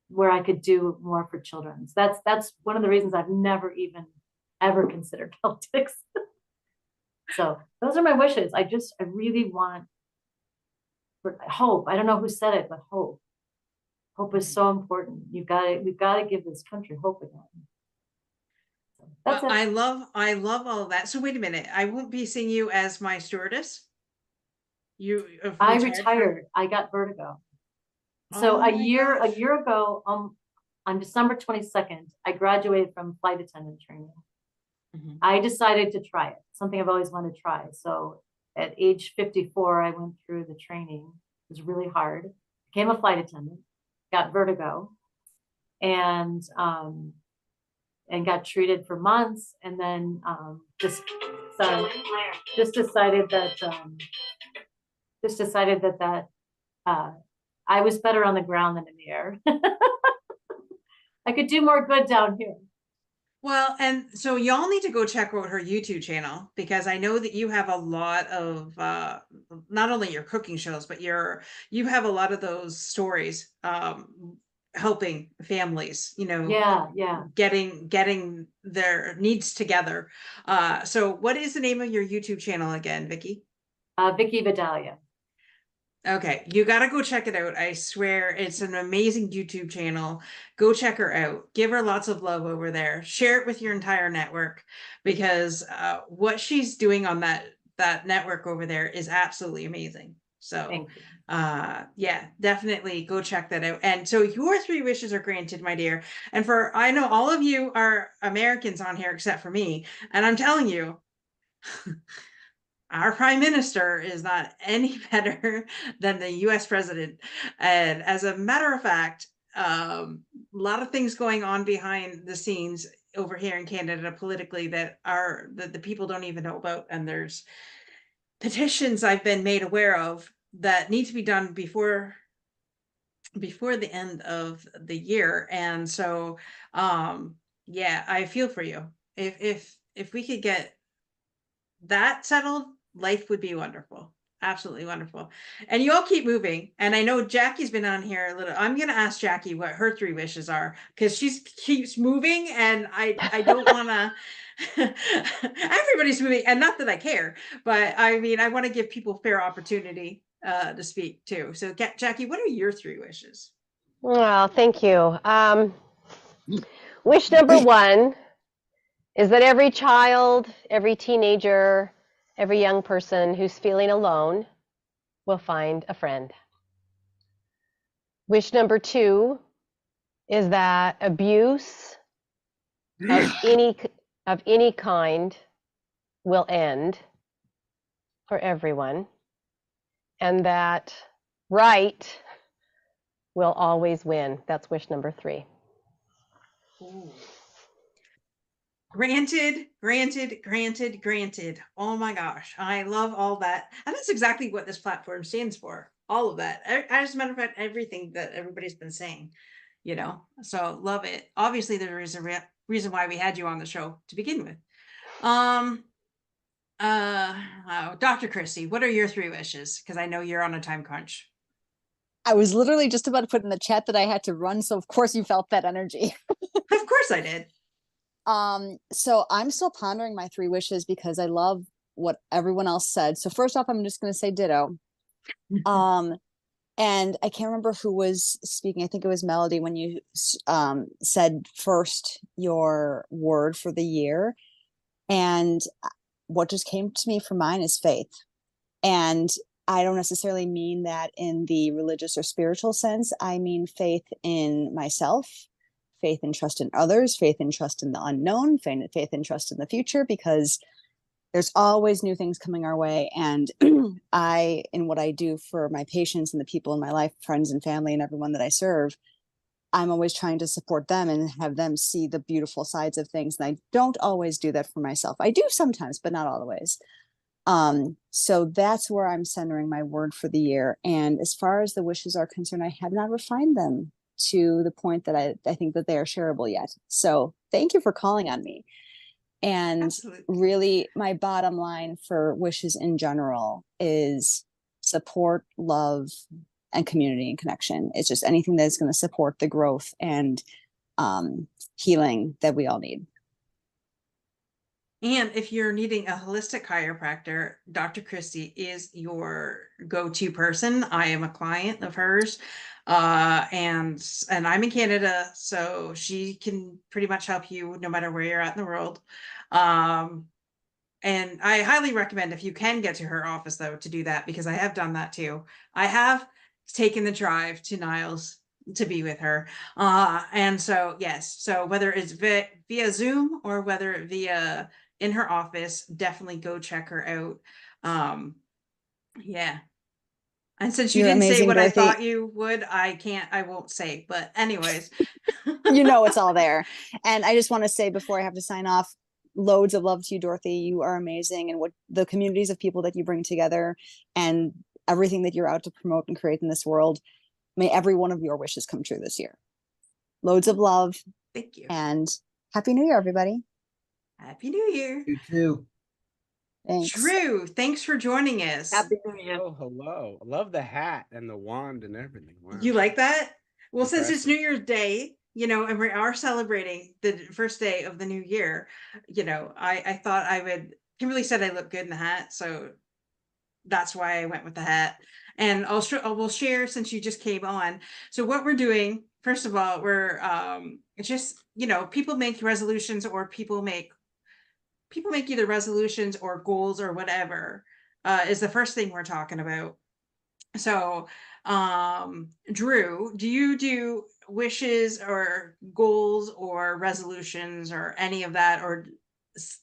where I could do more for children. So that's one of the reasons I've never even ever considered politics. So those are my wishes. I really want hope. I don't know who said it, but hope. Hope is so important. We've got to give this country hope again. So that's Well, it. I love all of that. So wait a minute, I won't be seeing you as my stewardess. You have I retired from- retired. I got vertigo. So Oh a my year gosh. ago, on December 22nd, I graduated from flight attendant training. Mhm. I decided to try it, something I've always wanted to try. So at age 54, I went through the training. It was really hard. Became a flight attendant, got vertigo, and got treated for months, and then just decided that I was better on the ground than in the air. I could do more good down here. Well, and so y'all need to go check out her YouTube channel, because I know that you have a lot of not only your cooking shows, but you have a lot of those stories helping families, Yeah. getting their needs together. So what is the name of your YouTube channel again, Vicki? Vicki Vidalia. Okay, you got to go check it out. I swear it's an amazing YouTube channel. Go check her out. Give her lots of love over there. Share it with your entire network, because what she's doing on that network over there is absolutely amazing. So Thank you. yeah, definitely go check that out. And so your 3 wishes are granted, my dear. And I know all of you are Americans on here except for me, and I'm telling you, our prime minister is not any better than the US president. And as a matter of fact, a lot of things going on behind the scenes over here in Canada politically that the people don't even know about. And there's petitions I've been made aware of that need to be done before the end of the year. And so yeah, I feel for you. If we could get that settled, life would be wonderful. Absolutely wonderful. And you all keep moving. And I know Jackie's been on here a little. I'm going to ask Jackie what her 3 wishes are, because she keeps moving, and I don't want to. Everybody's moving, and not that I care, but I mean, I want to give people fair opportunity to speak too. So Jackie, what are your 3 wishes? Well, thank you. Wish number 1 is that every child, every teenager, every young person who's feeling alone will find a friend. Wish number 2 is that abuse of any kind will end for everyone, and that right will always win. That's wish number 3. Ooh. Granted. Oh my gosh. I love all that. And that's exactly what this platform stands for. All of that. As a matter of fact, everything that everybody's been saying, so love it. Obviously there is a reason why we had you on the show to begin with. Dr. Christy, what are your 3 wishes? Because I know you're on a time crunch. I was literally just about to put in the chat that I had to run, so of course you felt that energy. Of course I did. So I'm still pondering my 3 wishes because I love what everyone else said. So first off, I'm just going to say ditto. And I can't remember who was speaking. I think it was Melody when you said first your word for the year. And what just came to me for mine is faith. And I don't necessarily mean that in the religious or spiritual sense. I mean faith in myself, faith and trust in others, faith and trust in the unknown, faith and trust in the future, because there's always new things coming our way. And in what I do for my patients and the people in my life, friends and family and everyone that I serve, I'm always trying to support them and have them see the beautiful sides of things. And I don't always do that for myself. I do sometimes, but not always. So that's where I'm centering my word for the year. And as far as the wishes are concerned, I have not refined them to the point that I think that they are shareable yet. So thank you for calling on me. And Absolutely. really, my bottom line for wishes in general is support, love, and community and connection. It's just anything that's going to support the growth and healing that we all need. And if you're needing a holistic chiropractor, Dr. Christie is your go-to person. I am a client of hers. And I'm in Canada, so she can pretty much help you no matter where you're at in the world. And I highly recommend, if you can get to her office though, to do that, because I have done that too. I have taken the drive to Niles to be with her. And so, yes, so whether it's via Zoom or whether it via in her office, definitely go check her out. Yeah. And since you You're didn't say amazing, what I Dorothy. thought you would, I won't say, but anyways. You know, it's all there. And I just want to say before I have to sign off, loads of love to you, Dorothy. You are amazing. And what the communities of people that you bring together and everything that you're out to promote and create in this world, may every one of your wishes come true this year. Loads of love. Thank you. And Happy New Year, everybody. Happy New Year. You too. Thanks. Drew, thanks for joining us. Happy New Year. Oh, hello. I love the hat and the wand and everything. Wow. You like that? Well, since it's Impressive. New Year's Day, and we are celebrating the first day of the new year, I thought Kimberly said I look good in the hat, so that's why I went with the hat. And we'll share, since you just came on. So what we're doing, first of all, we're it's just, people make resolutions, or people make either resolutions or goals or whatever, is the first thing we're talking about. So, Drew, do you do wishes or goals or resolutions or any of that? Or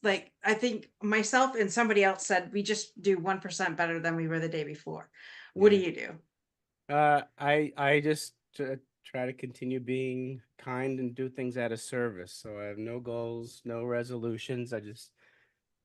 like, I think myself and somebody else said we just do 1% better than we were the day before. What do Yeah. you do? I just try to continue being kind and do things out of service. So I have no goals, no resolutions. I just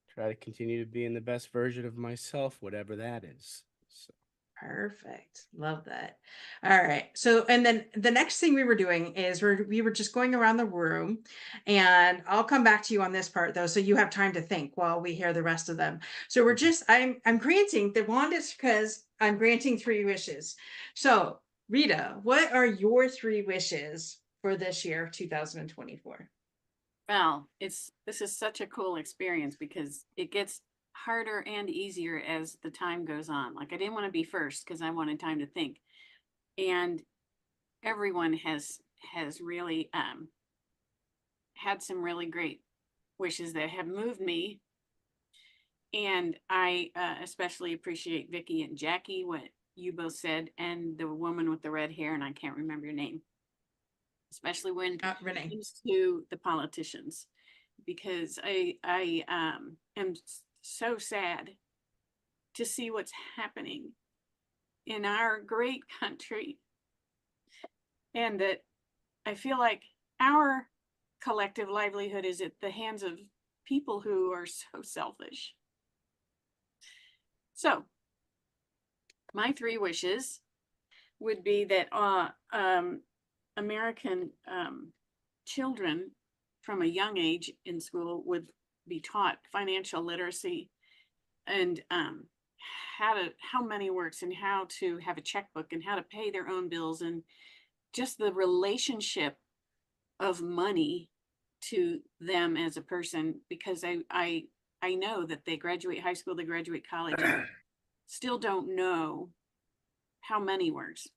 try to continue to be in the best version of myself, whatever that is. So. Perfect. Love that. All right. So, and then the next thing we were doing is we were just going around the room, and I'll come back to you on this part though, so you have time to think while we hear the rest of them. So I'm granting the wand is because I'm granting 3 wishes. So Rita, what are your 3 wishes for this year, 2024? Well, this is such a cool experience because it gets harder and easier as the time goes on. Like, I didn't want to be first because I wanted time to think. And everyone has really had some really great wishes that have moved me. And I especially appreciate Vicky and Jackie, what you both said, and the woman with the red hair, and I can't remember your name. Especially when it Renee. comes to the politicians, because I am so sad to see what's happening in our great country, and that I feel like our collective livelihood is at the hands of people who are so selfish. So my 3 wishes would be that American children from a young age in school would be taught financial literacy and how money works, and how to have a checkbook, and how to pay their own bills, and just the relationship of money to them as a person. Because I know that they graduate high school, they graduate college, and still don't know how money works.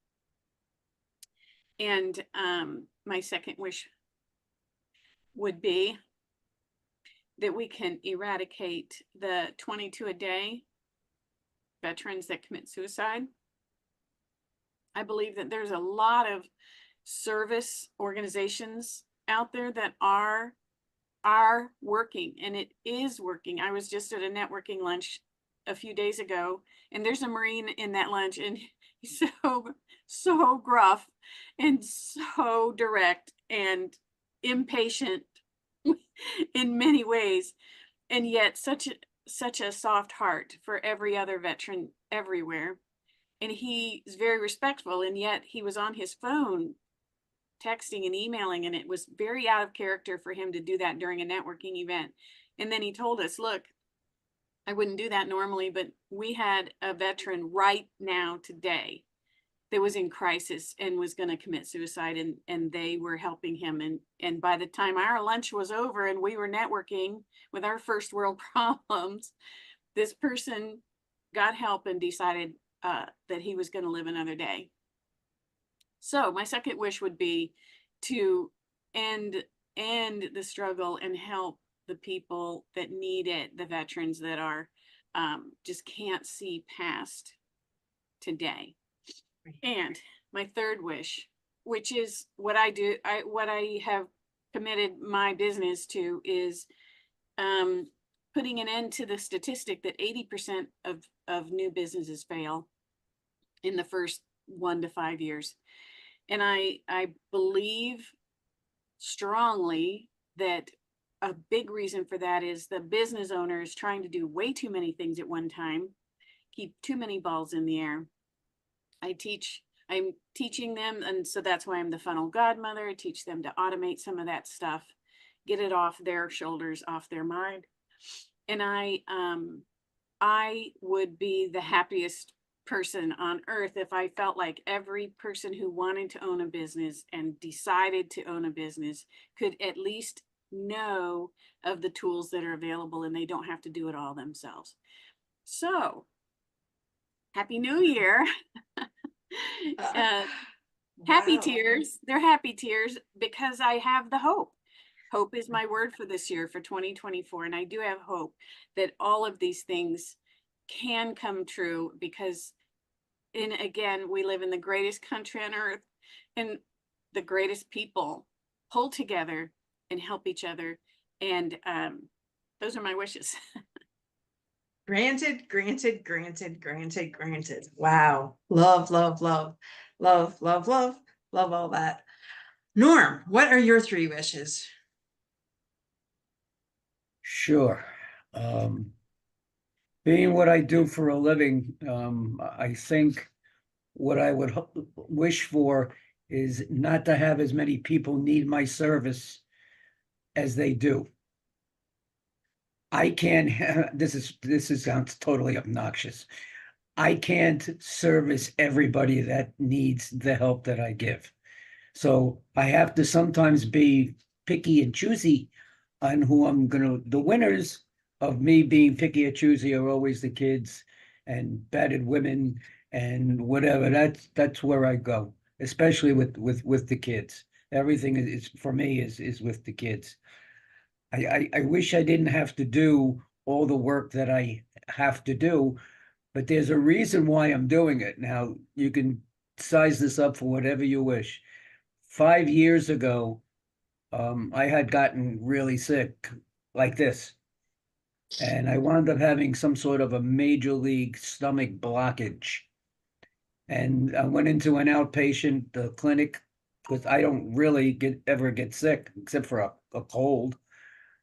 And my second wish would be that we can eradicate the 22 a day veterans that commit suicide. I believe that there's a lot of service organizations out there that are working, and it is working. I was just at a networking lunch a few days ago, and there's a Marine in that lunch, and he's so gruff and so direct and impatient in many ways, and yet such a soft heart for every other veteran everywhere. And he is very respectful, and yet he was on his phone texting and emailing, and it was very out of character for him to do that during a networking event. And then he told us, look, I wouldn't do that normally, but we had a veteran right now today that was in crisis and was going to commit suicide, and they were helping him. And by the time our lunch was over and we were networking with our first world problems, this person got help and decided that he was going to live another day. So my second wish would be to end the struggle and help the people that need it, the veterans that are just can't see past today. And my third wish, which is what I do, what I have committed my business to, is putting an end to the statistic that 80% of new businesses fail in the first 1 to 5 years. And I believe strongly that a big reason for that is the business owner is trying to do way too many things at one time, keep too many balls in the air. I'm teaching them, and so that's why I'm the funnel godmother. I teach them to automate some of that stuff, get it off their shoulders, off their mind. And I would be the happiest person on earth if I felt like every person who wanted to own a business and decided to own a business could at least know of the tools that are available, and they don't have to do it all themselves. So Happy New Year. Happy Wow. tears. They're happy tears because I have the hope. Hope is my word for this year, for 2024. And I do have hope that all of these things can come true, because again, we live in the greatest country on earth, and the greatest people pull together and help each other. And those are my wishes. Granted, granted, granted, granted, granted. Wow. Love, love, love, love, love, love, love all that. Norm, what are your 3 wishes? Sure. Being what I do for a living, I think what I would wish for is not to have as many people need my service as they do. I can't, this sounds totally obnoxious. I can't service everybody that needs the help that I give. So I have to sometimes be picky and choosy on who I'm the winners of me being picky or choosy are always the kids and battered women and whatever. That's where I go, especially with the kids. Everything is for me is with the kids. I wish I didn't have to do all the work that I have to do, but there's a reason why I'm doing it. Now, you can size this up for whatever you wish. 5 years ago, I had gotten really sick like this, and I wound up having some sort of a major league stomach blockage. And I went into an outpatient clinic, because I don't really ever get sick except for a cold.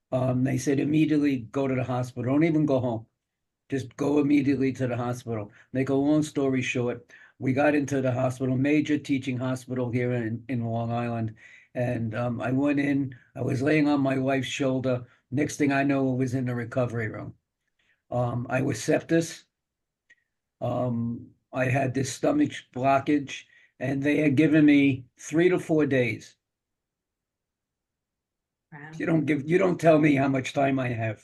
They said immediately go to the hospital. Don't even go home. Just go immediately to the hospital. Make a long story short, we got into the hospital, major teaching hospital here in Long Island. And I went in, I was laying on my wife's shoulder. Next thing I know, I was in the recovery room. I was sepsis. I had this stomach blockage, and they had given me 3 to 4 days. Wow. You don't tell me how much time I have.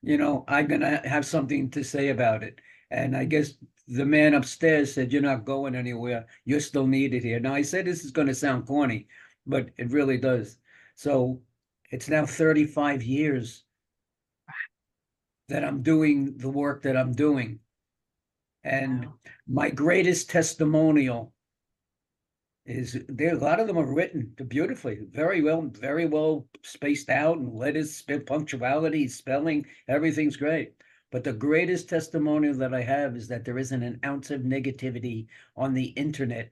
I'm gonna have something to say about it. And I guess the man upstairs said, "You're not going anywhere. You're still needed here." Now I said this is gonna sound corny, but it really does. So it's now 35 years that I'm doing the work that I'm doing. And Wow. my greatest testimonial is there. A lot of them are written beautifully, very well spaced out, and letters, punctuality, spelling, everything's great. But the greatest testimonial that I have is that there isn't an ounce of negativity on the internet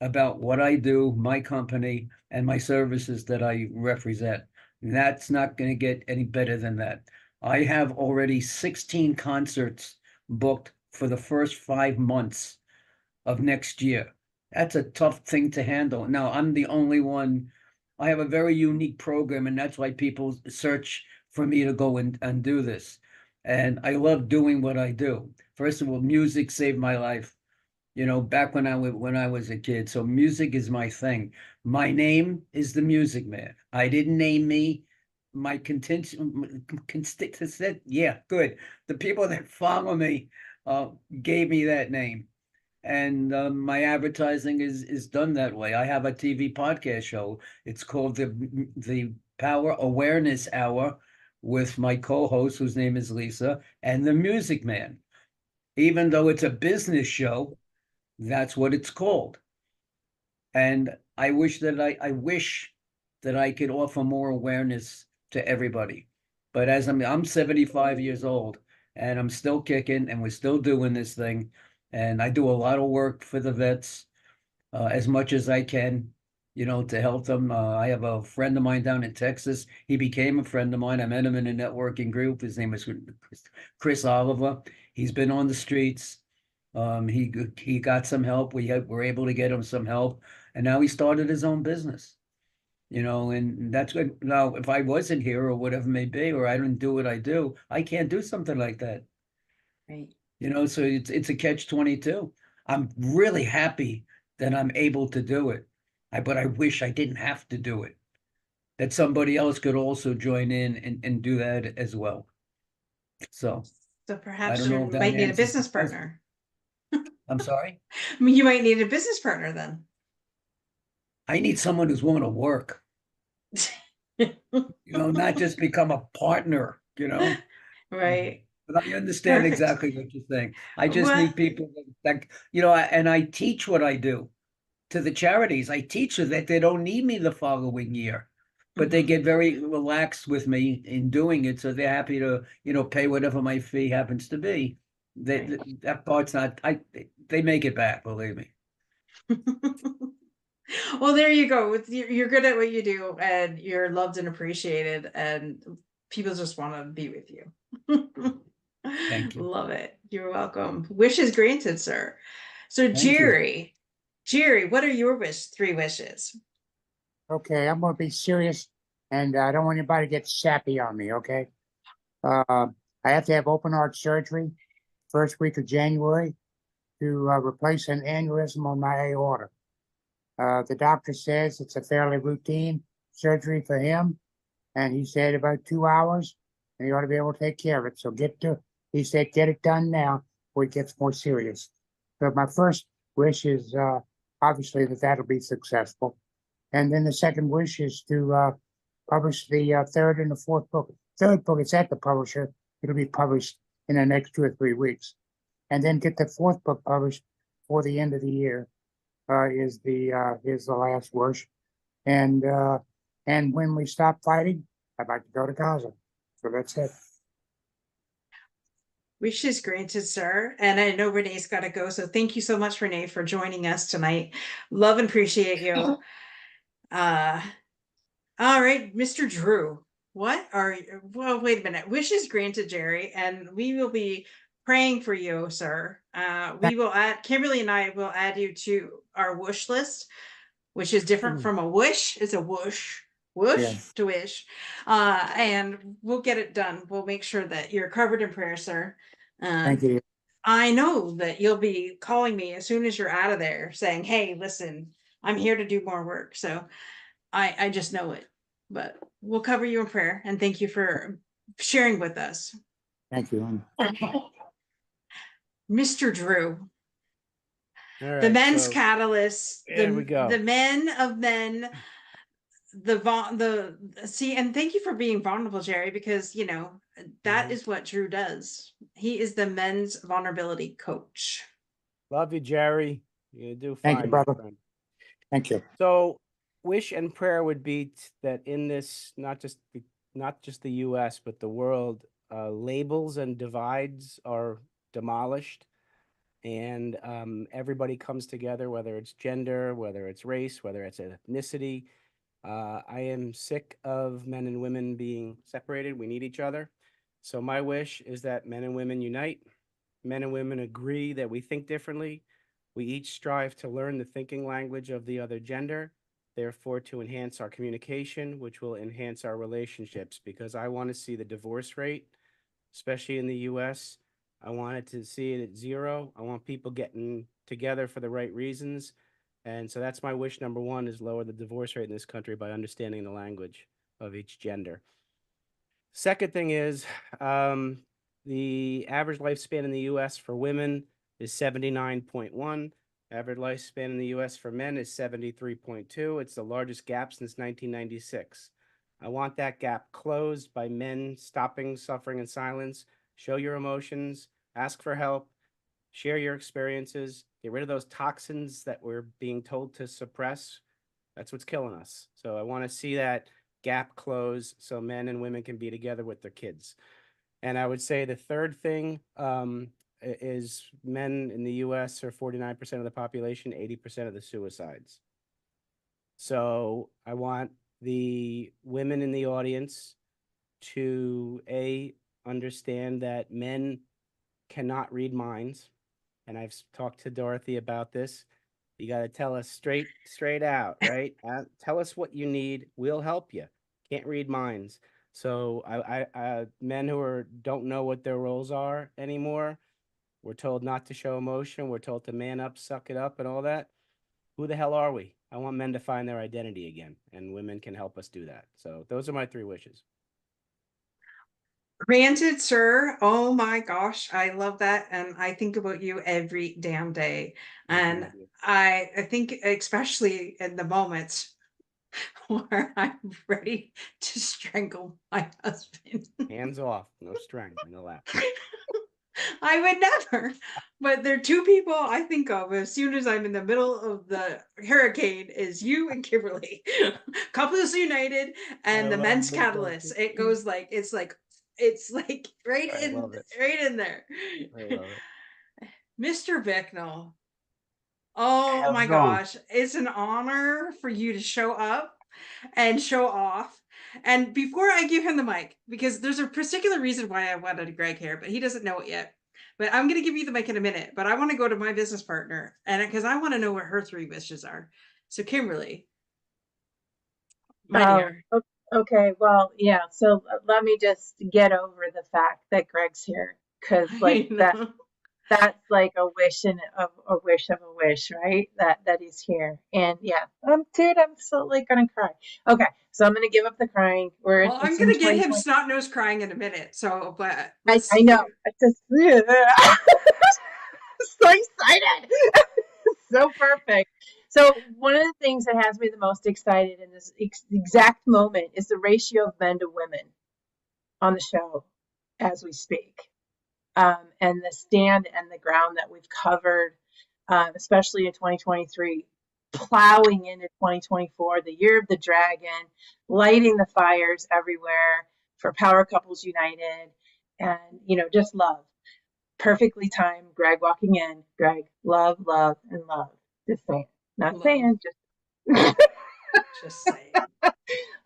about what I do, my company, and my services that I represent. And that's not going to get any better than that. I have already 16 concerts booked for the first 5 months of next year. That's a tough thing to handle. Now, I'm the only one. I have a very unique program, and that's why people search for me to go and do this. And I love doing what I do. First of all, music saved my life, back when I was a kid. So music is my thing. My name is the Music Man. I didn't name me. My constituent, yeah, good. The people that follow me gave me that name. And my advertising is done that way. I have a TV podcast show. It's called the Power Awareness Hour with my co-host, whose name is Lisa, and the Music Man. Even though it's a business show, that's what it's called. And I wish that I could offer more awareness to everybody. But as I'm 75 years old and I'm still kicking and we're still doing this thing. And I do a lot of work for the vets as much as I can, to help them. I have a friend of mine down in Texas. He became a friend of mine. I met him in a networking group. His name is Chris Oliver. He's been on the streets. He got some help. We were able to get him some help, and now he started his own business. And that's good. Now, if I wasn't here or whatever it may be, or I didn't do what I do, I can't do something like that. Right. So it's a catch-22. I'm really happy that I'm able to do it. But I wish I didn't have to do it. That somebody else could also join in and do that as well. So So I perhaps don't know you if that might need a answers the business question. partner. I'm sorry? I mean, you might need a business partner then. I need someone who's willing to work, not just become a partner, Right. But I understand Perfect. exactly what you're saying. I just Well, need people that, and I teach what I do to the charities. I teach so that they don't need me the following year, but they mhm. get very relaxed with me in doing it. So they're happy to, pay whatever my fee happens to be. Right. That part's not, they make it back, believe me. Well, there you go. You're good at what you do, and you're loved and appreciated, and people just want to be with you. Thank you. Love it. You're welcome. Wishes granted, sir. So Thank you. Jerry, what are your 3 wishes? Okay, I'm gonna be serious, and I don't want anybody to get sappy on me, okay? I have to have open heart surgery first week of January to replace an aneurysm on my aorta. The doctor says it's a fairly routine surgery for him, and he said about 2 hours, and he ought to be able to take care of it. So he said, get it done now before it gets more serious. So my first wish is obviously that'll be successful. And then the second wish is to publish the third and the fourth book. Third book is at the publisher. It'll be published in the next 2 or 3 weeks. And then get the fourth book published before the end of the year is the last wish. And when we stop fighting, I'd like to go to Gaza. So that's it. Wishes granted, sir. And I know Renee's got to go. So thank you so much, Renee, for joining us tonight. Love and appreciate you. All right, Mr. Drew, what are you? Well, wait a minute. Wishes granted, Jerry, and we will be praying for you, sir. We will Kimberly and I will add you to our wish list, which is different from a wish. It's a whoosh to wish. And we'll get it done. We'll make sure that you're covered in prayer, sir. Thank you. I know that you'll be calling me as soon as you're out of there saying, hey, listen, I'm here to do more work. So I just know it, but we'll cover you in prayer, and thank you for sharing with us. Thank you. Mr. Drew, All the right, men's so catalyst, there we go. the men of men, see, and thank you for being vulnerable, Jerry, because that is what Drew does. He is the men's vulnerability coach. Love you, Jerry. You do Thank fine, you, my brother. friend. Thank you. So, wish and prayer would be that in this, not just the U.S. but the world, labels and divides are demolished, and everybody comes together, whether it's gender, whether it's race, whether it's ethnicity. I am sick of men and women being separated. We need each other. So my wish is that men and women unite. Men and women agree that we think differently. We each strive to learn the thinking language of the other gender, therefore to enhance our communication, which will enhance our relationships, because I want to see the divorce rate, especially in the US. I wanted to see it at 0. I want people getting together for the right reasons. And so that's my wish number 1, is lower the divorce rate in this country by understanding the language of each gender. Second thing is, the average lifespan in the US for women is 79.1. Average lifespan in the US for men is 73.2. It's the largest gap since 1996. I want that gap closed by men stopping suffering in silence. Show your emotions, ask for help, share your experiences, get rid of those toxins that we're being told to suppress. That's what's killing us. So I want to see that gap close so men and women can be together with their kids. And I would say the third thing is men in the US are 49% of the population, 80% of the suicides. So I want the women in the audience to understand that men cannot read minds. And I've talked to Dorothy about this. You got to tell us straight out, right? Tell us what you need. We'll help you. Can't read minds. So I men who don't know what their roles are anymore, we're told not to show emotion. We're told to man up, suck it up, and all that. Who the hell are we? I want men to find their identity again, and women can help us do that. So those are my 3 wishes. Granted, sir. Oh my gosh, I love that, and I think about you every damn day. And I think, especially in the moments where I'm ready to strangle my husband. Hands off, no strangling allowed. I would never. But there are 2 people I think of as soon as I'm in the middle of the hurricane is you and Kimberly. Couples United and the Men's Catalyst. It goes like it's like right I love it. in there. I love it. Mr. Bicknell. Oh How's my it going? gosh. It's an honor for you to show up and show off. And before I give him the mic, because there's a particular reason why I wanted Greg here, but he doesn't know it yet. But I'm going to give you the mic in a minute. But I want to go to my business partner, and because I want to know what her 3 wishes are. So, Kimberly, my dear. Okay. Well, yeah. So let me just get over the fact that Greg's here, because like that's like a wish and a wish of a wish, right? That he's here. And yeah, dude, I'm so like gonna cry. Okay, so I'm gonna give up the crying. Well, I'm gonna get him snot nose crying in a minute. So, but I know. I just so excited. So perfect. So one of the things that has me the most excited in this exact moment is the ratio of men to women on the show as we speak. And the stand and the ground that we've covered, especially in 2023, plowing into 2024, the year of the dragon, lighting the fires everywhere for Power Couples United, and, just love. Perfectly timed. Greg walking in. Greg, love, love, and love. Just saying. Not Love. saying, just Just saying.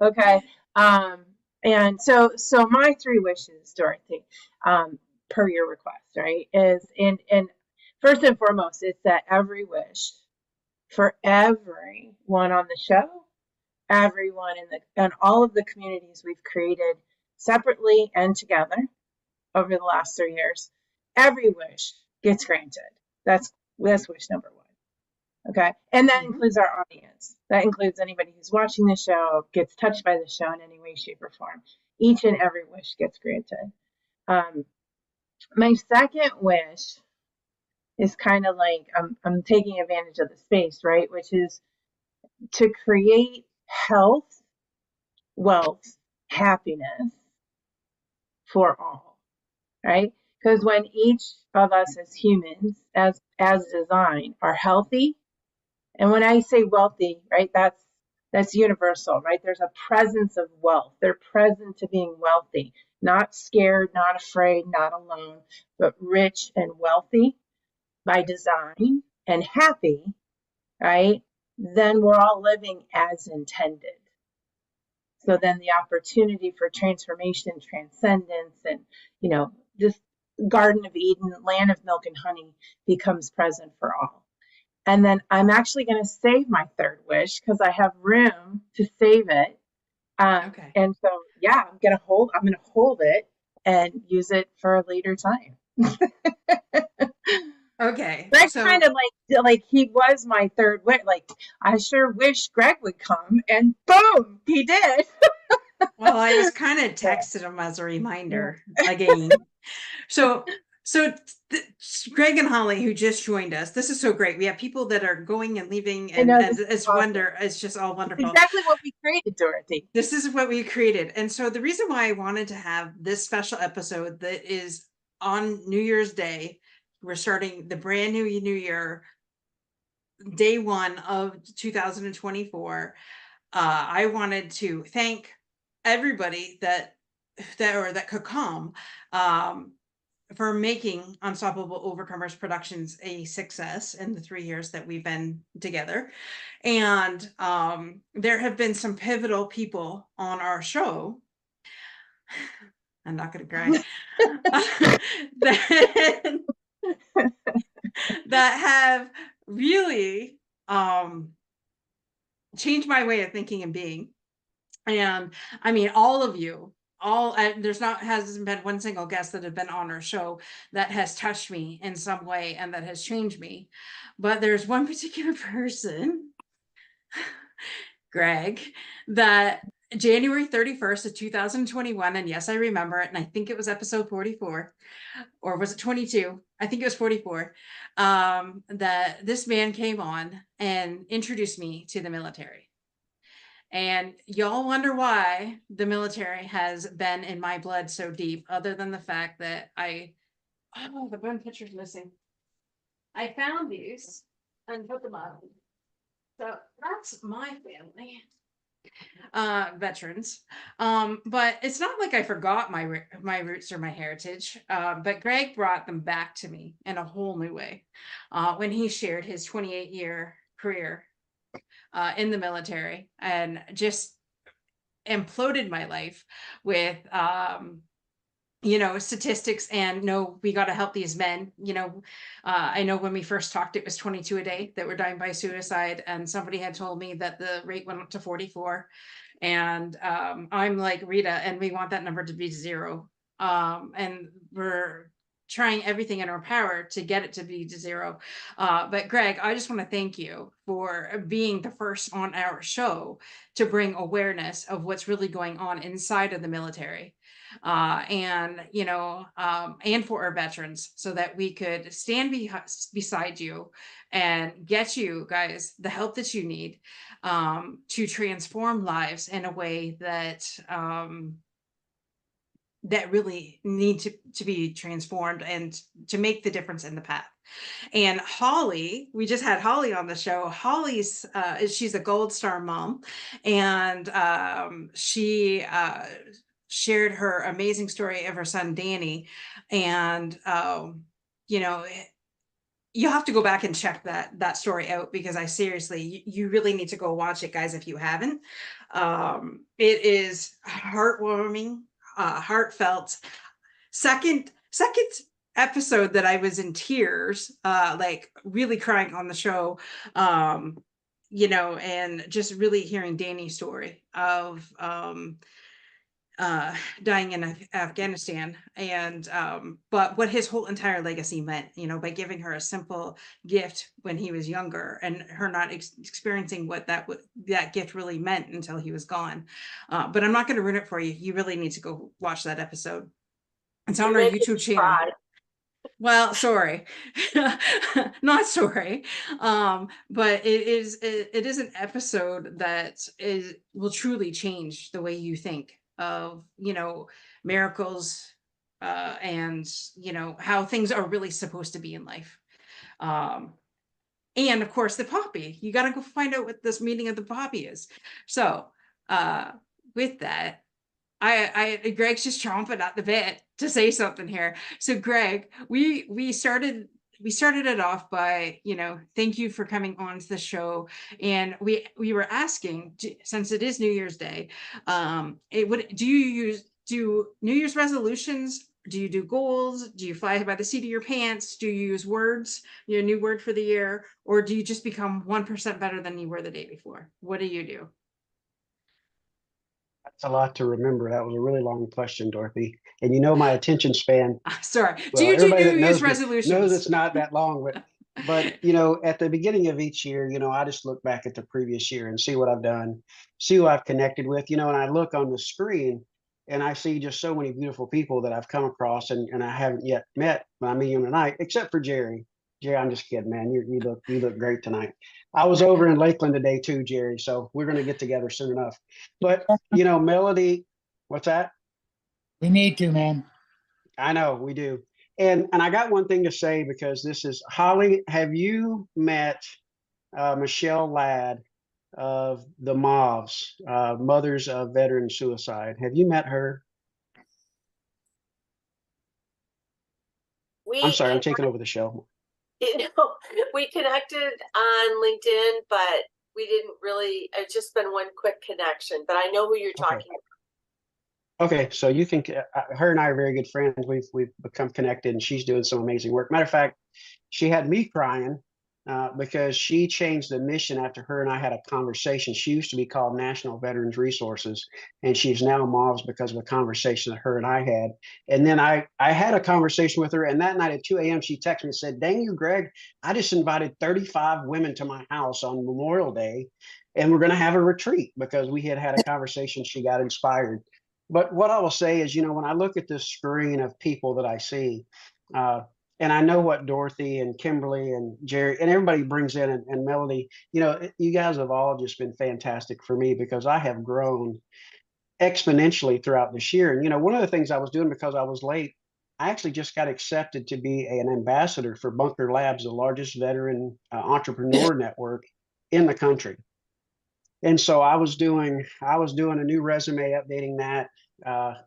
Okay. And so my 3 wishes, Dorothy, per your request, right, is and first and foremost, it's that every wish for everyone on the show, everyone in all of the communities we've created separately and together over the last 3 years, every wish gets granted. That's wish number 1. Okay. And that includes our audience. That includes anybody who's watching the show, gets touched by the show in any way, shape, or form. Each and every wish gets granted. My second wish is kind of like I'm taking advantage of the space, right? Which is to create health, wealth, happiness for all, right? Because when each of us as humans, as designed, are healthy, and when I say wealthy, right, that's universal, right? There's a presence of wealth. They're present to being wealthy, not scared, not afraid, not alone, but rich and wealthy by design and happy, right? Then we're all living as intended. So then the opportunity for transformation, transcendence, and, this Garden of Eden, land of milk and honey becomes present for all. And then I'm actually going to save my third wish because I have room to save it. Okay. And so, yeah, I'm going to hold it and use it for a later time. Okay. Greg's So kind of like he was my third wish. Like, I sure wish Greg would come, and boom, he did. well, I was kind of texted him as a reminder again. So Greg and Holly, who just joined us, this is so great. We have people that are going and leaving, I and, know, and this is it's awesome. it's just all wonderful. Exactly what we created, Dorothy. This is what we created. And so the reason why I wanted to have this special episode that is on New Year's Day, we're starting the brand new year, day 1 of 2024. I wanted to thank everybody that could come, for making Unstoppable Overcomers Productions a success in the 3 years that we've been together. And there have been some pivotal people on our show. I'm not going to cry. that have really changed my way of thinking and being. And I mean, all of you, hasn't been one single guest that have been on our show that has touched me in some way and that has changed me. But there's one particular person, Greg, that January 31st of 2021, and yes, I remember it, and I think it was episode 44, or was it 22? I think it was 44, that this man came on and introduced me to the military. And y'all wonder why the military has been in my blood so deep, other than the fact that the bone picture's missing. I found these and put them up. So that's my family, veterans. But it's not like I forgot my roots or my heritage. But Greg brought them back to me in a whole new way when he shared his 28-year career in the military, and just imploded my life with statistics, and no, we got to help these men. I know when we first talked, it was 22 a day that were dying by suicide, and somebody had told me that the rate went up to 44, and I'm like, Rita, and we want that number to be 0, and we're trying everything in our power to get it to be to 0. But Greg, I just want to thank you for being the first on our show to bring awareness of what's really going on inside of the military, and for our veterans, so that we could stand beside you and get you guys the help that you need, to transform lives in a way that that really need to be transformed and to make the difference in the path. And Holly, we just had Holly on the show. Holly's she's a Gold Star mom, and she shared her amazing story of her son Danny. And you have to go back and check that story out, because I seriously, you really need to go watch it, guys, if you haven't. It is heartwarming, heartfelt. Second episode that I was in tears, like really crying on the show, and just really hearing Danny's story of dying in Afghanistan, and but what his whole entire legacy meant, by giving her a simple gift when he was younger, and her not experiencing what that gift really meant until he was gone. But I'm not going to ruin it for you. You really need to go watch that episode. It's on our YouTube channel. Well, sorry, not sorry. But it is an episode that will truly change the way you think of, miracles, and how things are really supposed to be in life. And of course the poppy, you got to go find out what this meaning of the poppy is. So with that, Greg's just chomping at the bit to say something here. So Greg, we started it off by, thank you for coming on to the show. And we were asking, since it is New Year's Day, do New Year's resolutions? Do you do goals? Do you fly by the seat of your pants? Do you use words, your new word for the year? Or do you just become 1% better than you were the day before? What do you do? That's a lot to remember. That was a really long question, Dorothy. And my attention span. Sorry. Well, Do you do everybody New that Year's knows me resolutions? knows it's not that long, but at the beginning of each year, I just look back at the previous year and see what I've done, see who I've connected with, and I look on the screen and I see just so many beautiful people that I've come across and I haven't yet met, but I'm meeting them tonight, except for Jerry. Jerry, I'm just kidding, man. You look great tonight. I was over in Lakeland today too, Jerry. So we're going to get together soon enough. But Melody, what's that? We need to, man. I know we do. And I got one thing to say, because this is Holly. Have you met Michelle Ladd of the Mavs, Mothers of Veteran Suicide? Have you met her? I'm sorry, I'm taking over the show. We connected on LinkedIn, but we didn't really, it's just been one quick connection, but I know who you're talking about. Okay, so you can, her and I are very good friends. We've become connected, and she's doing some amazing work. Matter of fact, she had me crying because she changed the mission after her and I had a conversation. She used to be called National Veterans Resources, and she's now Mavs because of a conversation that her and I had. And then I had a conversation with her, and that night at 2 a.m. she texted me and said, "Dang you, Greg, I just invited 35 women to my house on Memorial Day, and we're going to have a retreat," because we had a conversation. She got inspired. But what I will say is, when I look at this screen of people that I see, and I know what Dorothy and Kimberly and Jerry and everybody brings in, and Melody, you guys have all just been fantastic for me, because I have grown exponentially throughout this year. And, one of the things I was doing, because I was late, I actually just got accepted to be an ambassador for Bunker Labs, the largest veteran entrepreneur network in the country. And so I was doing a new resume, updating that,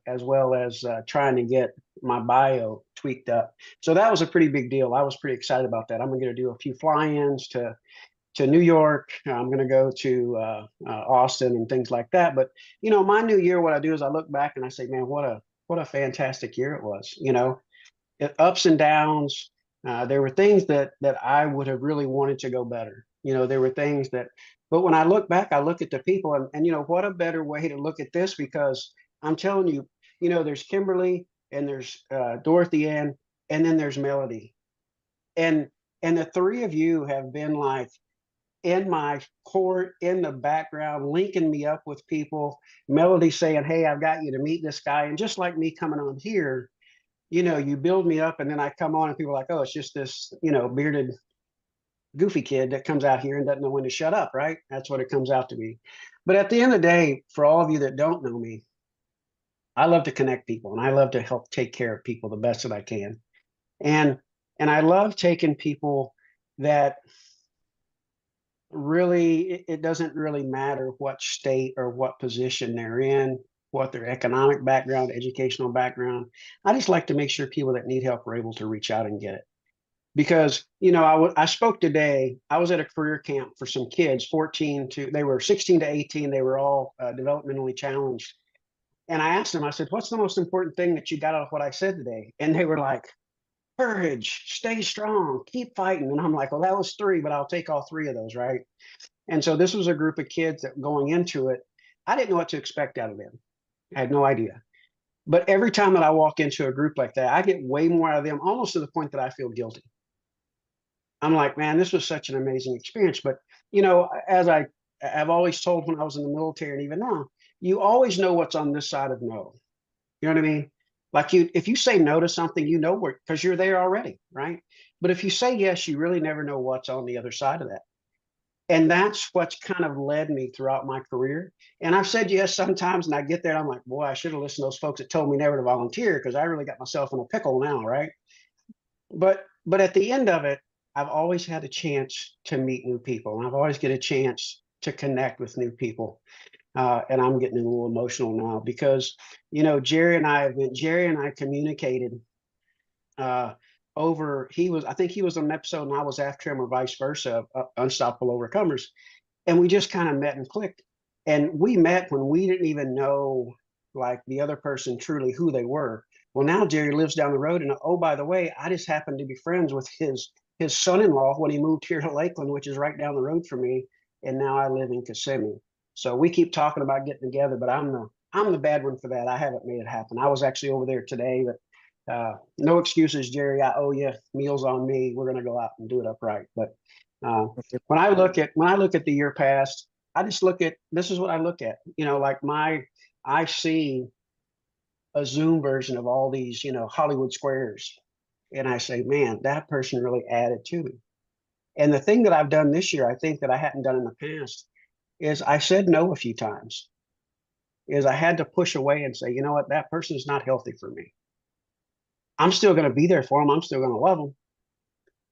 as well as trying to get my bio tweaked up. So that was a pretty big deal. I was pretty excited about that. I'm going to do a few fly-ins to New York. I'm going to go to Austin and things like that. But my new year, what I do is I look back and I say, man, what a fantastic year it was. Ups and downs. There were things that I would have really wanted to go better. There were things that. But when I look back, I look at the people, and what a better way to look at this, because I'm telling you, there's Kimberly, and there's Dorothy Ann, and then there's Melody. And the three of you have been like in my court, in the background, linking me up with people. Melody saying, "Hey, I've got you to meet this guy." And just like me coming on here, you build me up, and then I come on and people are like, "Oh, it's just this, bearded goofy kid that comes out here and doesn't know when to shut up," right? That's what it comes out to be. But at the end of the day, for all of you that don't know me, I love to connect people, and I love to help take care of people the best that I can. And I love taking people that really, it doesn't really matter what state or what position they're in, what their economic background, educational background. I just like to make sure people that need help are able to reach out and get it. Because, I spoke today, I was at a career camp for some kids, they were 16 to 18. They were all developmentally challenged. And I asked them, I said, "What's the most important thing that you got out of what I said today?" And they were like, "Courage, stay strong, keep fighting." And I'm like, well, that was 3, but I'll take all 3 of those, right? And so this was a group of kids that going into it, I didn't know what to expect out of them. I had no idea. But every time that I walk into a group like that, I get way more out of them, almost to the point that I feel guilty. I'm like, man, this was such an amazing experience. But, as I've always told when I was in the military, and even now, you always know what's on this side of no. You know what I mean? Like if you say no to something, because you're there already, right? But if you say yes, you really never know what's on the other side of that. And that's what's kind of led me throughout my career. And I've said yes sometimes, and I get there and I'm like, boy, I should have listened to those folks that told me never to volunteer, because I really got myself in a pickle now, right? But at the end of it, I've always had a chance to meet new people, and I've always get a chance to connect with new people. And I'm getting a little emotional now because, you know, Jerry and I communicated I think he was on an episode and I was after him, or vice versa, Unstoppable Overcomers. And we just kind of met and clicked. And we met when we didn't even know like the other person truly who they were. Well, now Jerry lives down the road, and oh, by the way, I just happened to be friends with his son-in-law when he moved here to Lakeland, which is right down the road from me. And now I live in Kissimmee. So we keep talking about getting together, but I'm the bad one for that. I haven't made it happen. I was actually over there today, but no excuses, Jerry. I owe you. Meals on me. We're gonna go out and do it upright. But when I look at the year past, I just look at, this is what I look at. You know, like I see a Zoom version of all these, you know, Hollywood squares, and I say, man, that person really added to me. And the thing that I've done this year, I think that I hadn't done in the past, is I said no a few times. Is I had to push away and say, you know what, that person is not healthy for me. I'm still going to be there for them. I'm still going to love them,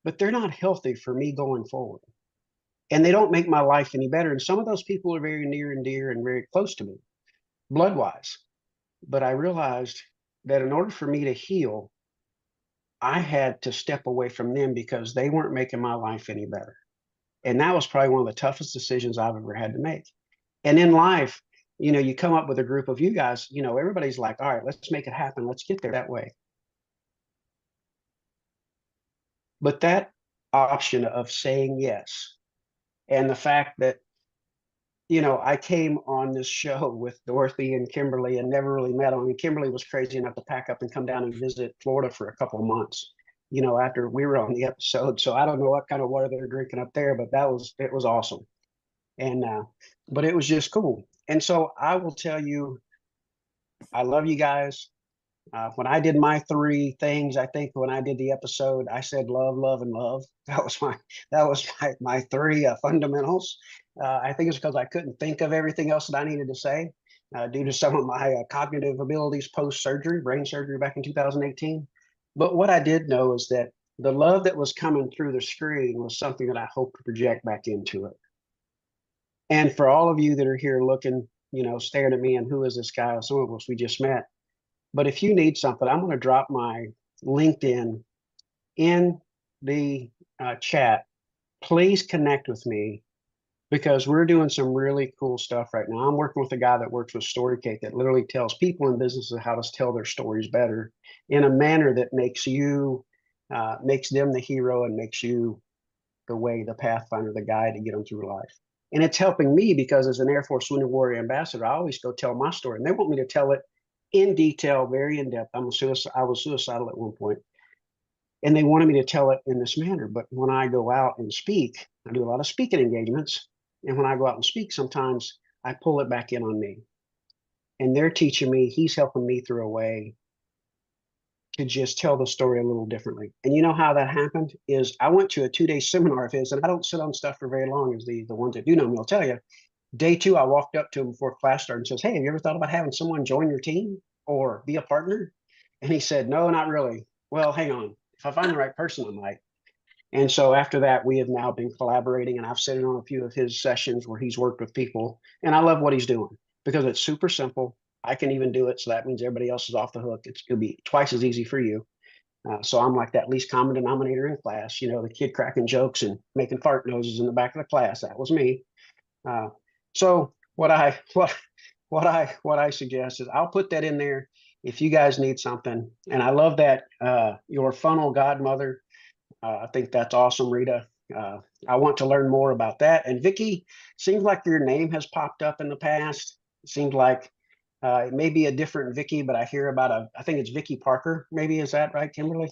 but they're not healthy for me going forward. And they don't make my life any better. And some of those people are very near and dear and very close to me, blood-wise. But I realized that in order for me to heal, I had to step away from them because they weren't making my life any better. And that was probably one of the toughest decisions I've ever had to make. And in life, you know, you come up with a group of you guys, you know, everybody's like, all right, let's make it happen. Let's get there that way. But that option of saying yes, and the fact that, you know, I came on this show with Dorothy and Kimberly and never really met them. I mean, Kimberly was crazy enough to pack up and come down and visit Florida for a couple of months, you know, after we were on the episode. So I don't know what kind of water they're drinking up there, but it was awesome. And, but it was just cool. And so I will tell you, I love you guys. When I did my 3 things, I think when I did the episode, I said love, love, and love. That was my 3 fundamentals. I think it's because I couldn't think of everything else that I needed to say due to some of my cognitive abilities post-surgery, brain surgery back in 2018. But what I did know is that the love that was coming through the screen was something that I hope to project back into it. And for all of you that are here looking, you know, staring at me and who is this guy? Some of us we just met. But if you need something, I'm going to drop my LinkedIn in the chat. Please connect with me because we're doing some really cool stuff right now. I'm working with a guy that works with StoryCake that literally tells people in businesses how to tell their stories better in a manner that makes them the hero and makes you the way, the pathfinder, the guide to get them through life. And it's helping me because as an Air Force Wounded Warrior Ambassador, I always go tell my story, and they want me to tell it in detail, very in depth. I was suicidal at one point, and they wanted me to tell it in this manner. But when I go out and speak, I do a lot of speaking engagements, and when I go out and speak, sometimes I pull it back in on me. And they're teaching me, he's helping me through a way to just tell the story a little differently. And you know how that happened is I went to a 2-day seminar of his, and I don't sit on stuff for very long, as the ones that do know me will tell you. Day 2, I walked up to him before class started and says, hey, have you ever thought about having someone join your team or be a partner? And he said, no, not really. Well, hang on. If I find the right person, I might. And so after that, we have now been collaborating, and I've sat in on a few of his sessions where he's worked with people, and I love what he's doing because it's super simple. I can even do it. So that means everybody else is off the hook. It's going to be twice as easy for you. So I'm like that least common denominator in class, you know, the kid cracking jokes and making fart noises in the back of the class. That was me. So what I suggest is I'll put that in there if you guys need something. And I love that your funnel Godmother. I think that's awesome, Rita. I want to learn more about that. And Vicki, seems like your name has popped up in the past. It seems like it may be a different Vicki, but I hear about I think it's Vicki Parker. Maybe is that right, Kimberly?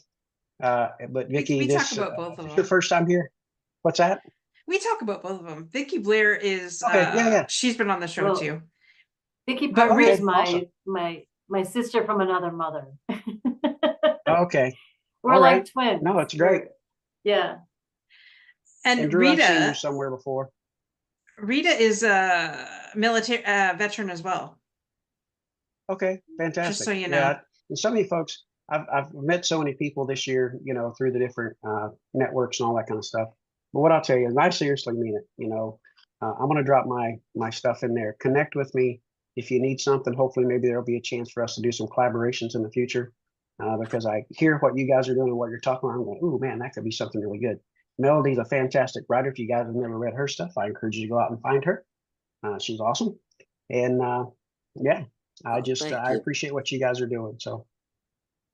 But Vicki, we this talk about both of them. Your first time here. What's that? We talk about both of them. Vicki Blair is okay. Yeah. She's been on the show too. Vicki Parker is awesome. my sister from another mother. Okay. We're all like right. twins. No, it's great. Yeah. And Drew, Rita, I've seen you somewhere before. Rita is a military veteran as well. Okay, fantastic. Just so you know. Yeah, and so many folks, I've met so many people this year, you know, through the different networks and all that kind of stuff. But what I'll tell you, and I seriously mean it, you know, I'm going to drop my stuff in there. Connect with me if you need something. Hopefully, maybe there'll be a chance for us to do some collaborations in the future. Because I hear what you guys are doing and what you're talking about. I'm going, oh man, that could be something really good. Melody's a fantastic writer. If you guys have never read her stuff, I encourage you to go out and find her. She's awesome. And yeah, I just thank I you. appreciate what you guys are doing. So,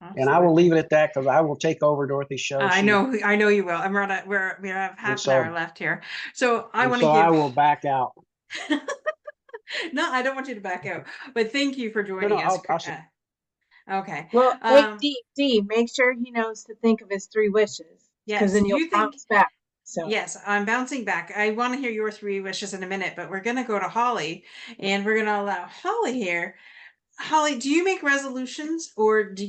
and I Absolutely. will leave it at that because I will take over Dorothy's show. I know you will. I'm running. We have half an hour left here, so I want to so give. I will back out. No, I don't want you to back out, but thank you for joining us. Okay. Well, Dee, make sure he knows to think of his 3 wishes. Yes, because then you'll bounce back. So yes, I'm bouncing back. I want to hear your 3 wishes in a minute, but we're gonna go to Holly, and we're gonna allow Holly here. Holly, do you make resolutions, or what do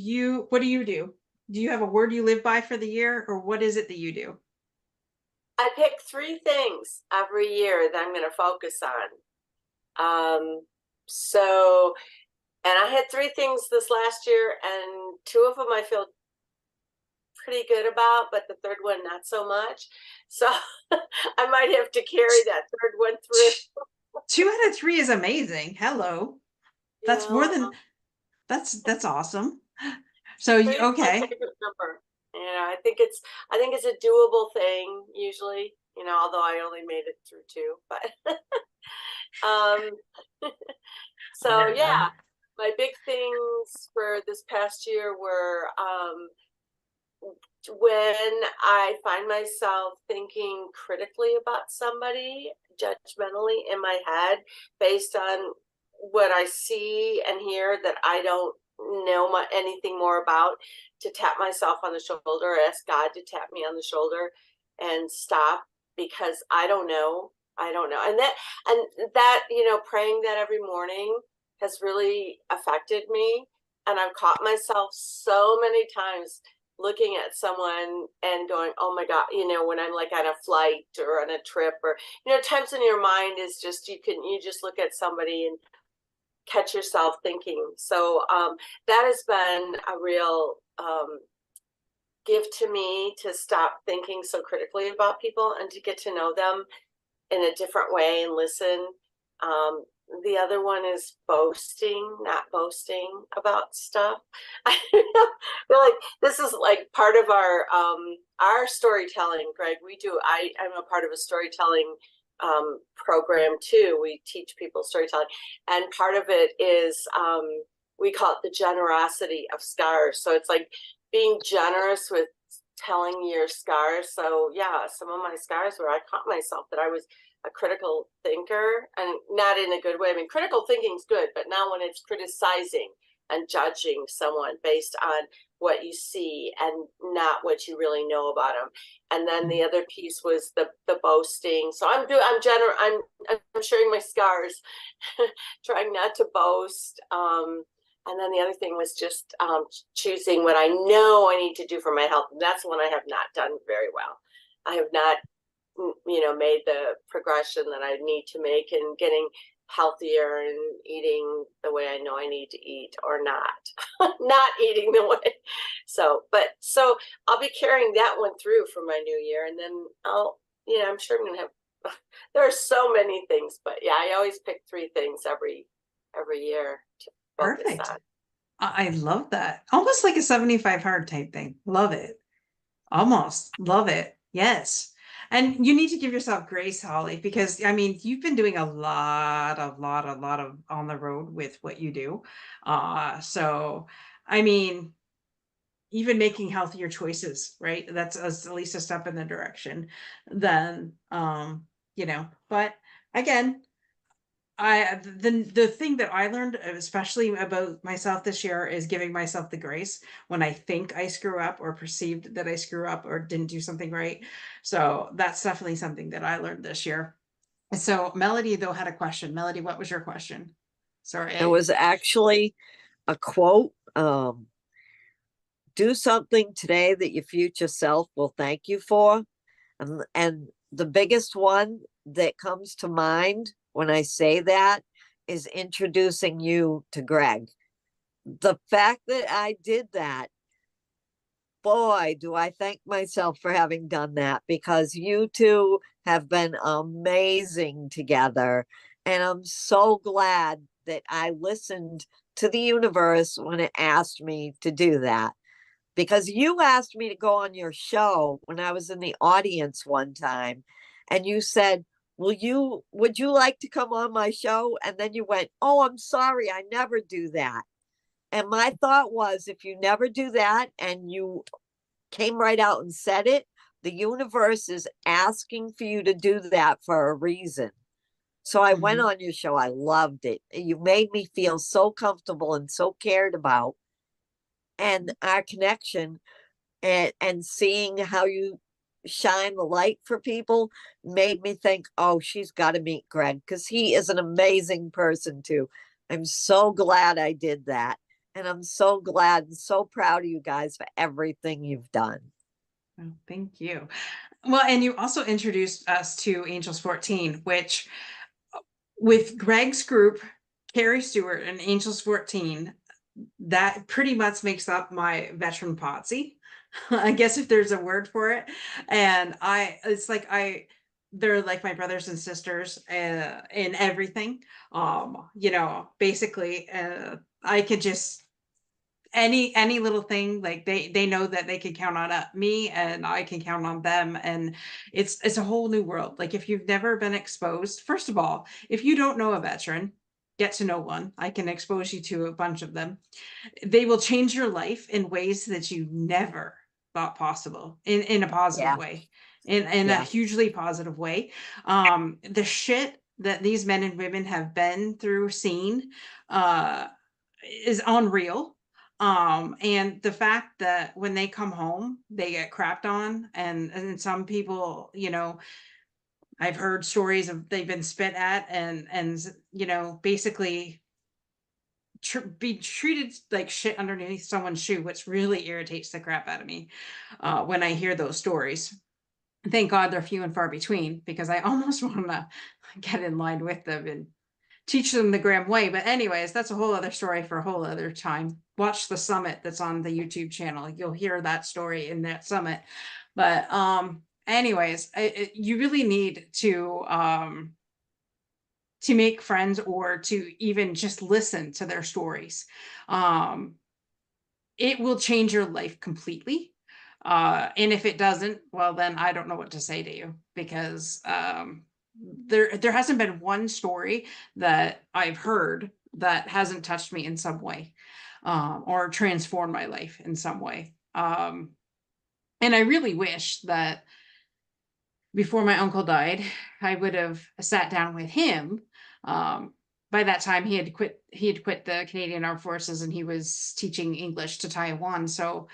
you do? Do you have a word you live by for the year, or what is it that you do? I pick 3 things every year that I'm going to focus on. So, and I had 3 things this last year, and 2 of them I feel pretty good about, but the 3rd one not so much. So I might have to carry that 3rd one through. 2 out of 3 is amazing. Hello, that's more than that's awesome. So My favorite number. You know, I think it's a doable thing usually. You know, although I only made it through 2, but so yeah, my big things for this past year were when I find myself thinking critically about somebody, judgmentally in my head, based on what I see and hear that I don't know anything more about, to tap myself on the shoulder, ask God to tap me on the shoulder and stop, because I don't know. And that, you know, praying that every morning has really affected me. And I've caught myself so many times looking at someone and going, oh my God, you know, when I'm like on a flight or on a trip, or, you know, times in your mind is just, you just look at somebody and catch yourself thinking. So that has been a real gift to me, to stop thinking so critically about people and to get to know them in a different way and listen. The other one is not boasting about stuff. I feel like this is like part of our storytelling, Greg. I'm a part of a storytelling program too. We teach people storytelling, and part of it is we call it the generosity of scars. So it's like being generous with telling your scars. So yeah, some of my scars where I caught myself that I was a critical thinker, and not in a good way. I mean, critical thinking is good, but now when it's criticizing and judging someone based on what you see and not what you really know about them. And then the other piece was the boasting. So I'm sharing my scars, trying not to boast. And then the other thing was just choosing what I know I need to do for my health. And that's one I have not done very well. I have not, you know, made the progression that I need to make in getting healthier and eating the way I know I need to eat, or not eating the way. So I'll be carrying that one through for my new year. And then I'm sure I'm going to have, there are so many things, but yeah, I always pick 3 things every year to focus Perfect. on. I love that. Almost like a 75 hard type thing. Love it. Almost love it. Yes. And you need to give yourself grace, Holly, because I mean, you've been doing a lot of on the road with what you do. So I mean, even making healthier choices, right? That's at least a step in the direction. Then you know, but again, the thing that I learned, especially about myself this year, is giving myself the grace when I think I screw up, or perceived that I screw up or didn't do something right. So that's definitely something that I learned this year. So Melody, though, had a question. Melody, what was your question? Sorry. It was actually a quote. Do something today that your future self will thank you for. And the biggest one that comes to mind when I say that is introducing you to Greg. The fact that I did that, boy, do I thank myself for having done that, because you two have been amazing together. And I'm so glad that I listened to the universe when it asked me to do that. Because you asked me to go on your show when I was in the audience one time, and you said, would you like to come on my show? And then you went, oh, I'm sorry, I never do that. And my thought was, if you never do that and you came right out and said it, the universe is asking for you to do that for a reason. So I went on your show. I loved it. You made me feel so comfortable and so cared about. And our connection and seeing how you shine the light for people made me think, oh, she's got to meet Greg, because he is an amazing person too. I'm so glad I did that. And I'm so glad and so proud of you guys for everything you've done. Oh, thank you. Well, and you also introduced us to Angels 14, which with Greg's group, Carrie Stewart and Angels 14, that pretty much makes up my veteran posse. I guess if there's a word for it. And they're like my brothers and sisters in everything. Basically, I could just any little thing, like they know that they can count on me and I can count on them, and it's a whole new world. Like, if you've never been exposed, first of all, if you don't know a veteran, get to know one. I can expose you to a bunch of them. They will change your life in ways that you never thought possible, in a positive way, in a hugely positive way. The shit that these men and women have been through, seen, is unreal. And the fact that when they come home, they get crapped on, and some people, I've heard stories of they've been spit at and basically be treated like shit underneath someone's shoe, which really irritates the crap out of me when I hear those stories. Thank God they're few and far between, because I almost want to get in line with them and teach them the Graham way. But anyways, that's a whole other story for a whole other time. Watch the summit that's on the YouTube channel. You'll hear that story in that summit. But anyways, you really need to make friends, or to even just listen to their stories. It will change your life completely. And if it doesn't, well, then I don't know what to say to you, because there hasn't been one story that I've heard that hasn't touched me in some way, or transformed my life in some way. And I really wish that before my uncle died, I would have sat down with him. By that time, he had quit the Canadian Armed Forces, and he was teaching English to Taiwan. So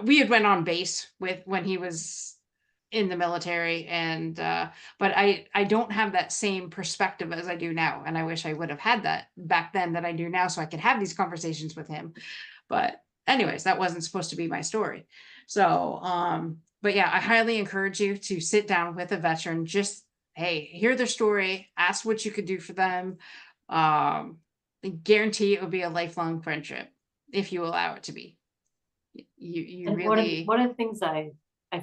we had went on base when he was in the military, and but I don't have that same perspective as I do now, and I wish I would have had that back then that I do now, so I could have these conversations with him. But anyways, that wasn't supposed to be my story. So but yeah, I highly encourage you to sit down with a veteran. Just, hey, hear their story, ask what you could do for them. I guarantee it will be a lifelong friendship if you allow it to be. You And really one of the things I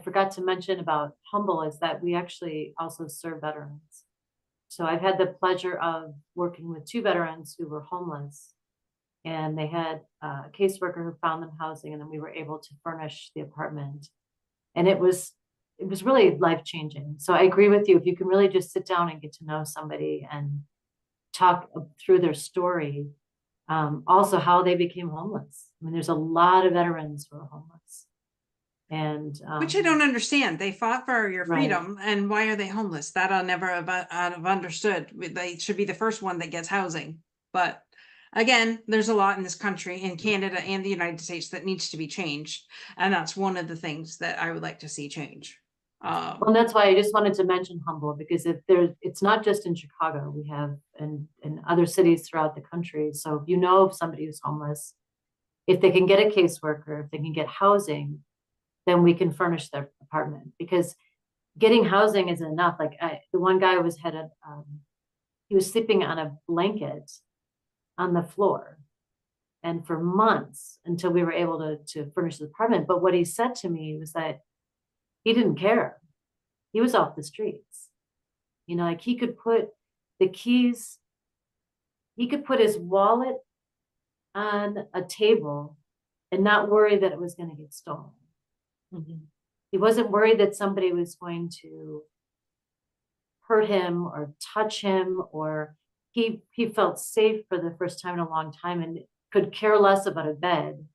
forgot to mention about Humble is that we actually also serve veterans. So I've had the pleasure of working with 2 veterans who were homeless, and they had a caseworker who found them housing, and then we were able to furnish the apartment. And it was really life-changing. So I agree with you. If you can really just sit down and get to know somebody and talk through their story, also how they became homeless. I mean, there's a lot of veterans who are homeless. And which I don't understand. They fought for your Right. freedom, and why are they homeless? That I'll never have understood. They should be the first one that gets housing. But again, there's a lot in this country, in Canada and the United States, that needs to be changed, and that's one of the things that I would like to see change. Well, that's why I just wanted to mention Humble, because it's not just in Chicago. We have in other cities throughout the country. So if you know of somebody who's homeless, if they can get a caseworker, if they can get housing, then we can furnish their apartment. Because getting housing isn't enough. Like the one guy he was sleeping on a blanket on the floor, and for months until we were able to furnish the apartment. But what he said to me was that he didn't care. He was off the streets. You know, like he could put the keys, he could put his wallet on a table and not worry that it was going to get stolen. He wasn't worried that somebody was going to hurt him or touch him, or he felt safe for the first time in a long time and could care less about a bed.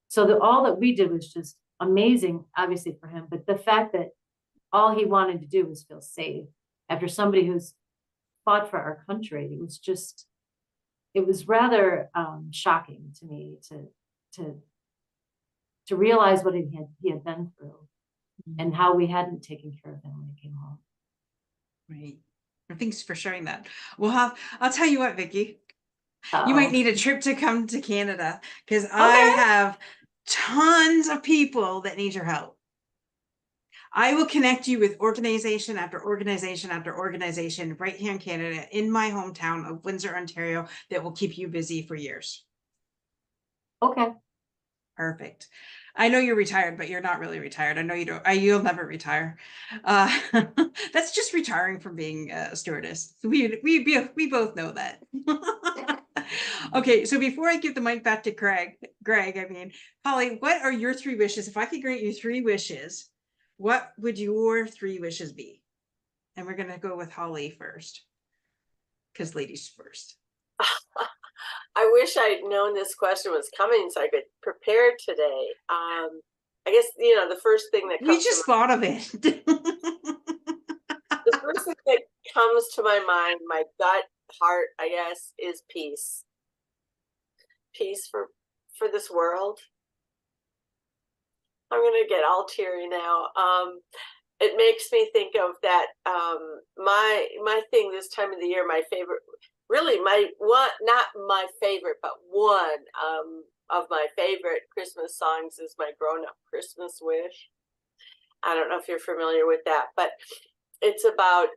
So all that we did was just amazing, obviously for him, but the fact that all he wanted to do was feel safe after somebody who's fought for our country, it was rather shocking to me to realize what he had been through and how we hadn't taken care of him when he came home. Right. Thanks for sharing that. I'll tell you what, Vicki, you might need a trip to come to Canada, because I have tons of people that need your help. I will connect you with organization after organization after organization right here in Canada, in my hometown of Windsor, Ontario, that will keep you busy for years. Okay. Perfect. I know you're retired, but you're not really retired. I know you don't. You'll never retire. That's just retiring from being a stewardess. We both know that. Okay, so before I give the mic back to Greg, Holly, what are your 3 wishes? If I could grant you 3 wishes, what would your 3 wishes be? And we're gonna go with Holly first, because ladies first. I wish I'd known this question was coming so I could prepare today. I guess, the first thing that comes We just thought of it. The first thing that comes to my mind, my gut heart, I guess, is peace. Peace for this world. I'm gonna get all teary now. It makes me think of that. My thing this time of the year, my favorite, really not my favorite, but one of my favorite Christmas songs is my grown-up Christmas wish. I don't know if you're familiar with that, but it's about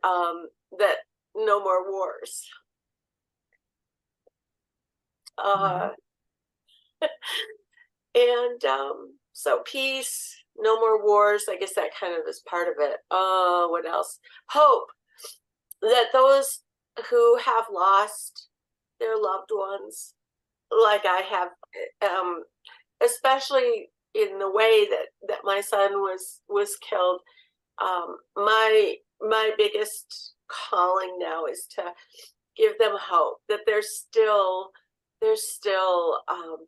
that no more wars. And so peace, no more wars. I guess that kind of is part of it. What else? Hope that those who have lost their loved ones, like I have, especially in the way that my son was killed. My biggest calling now is to give them hope that there's still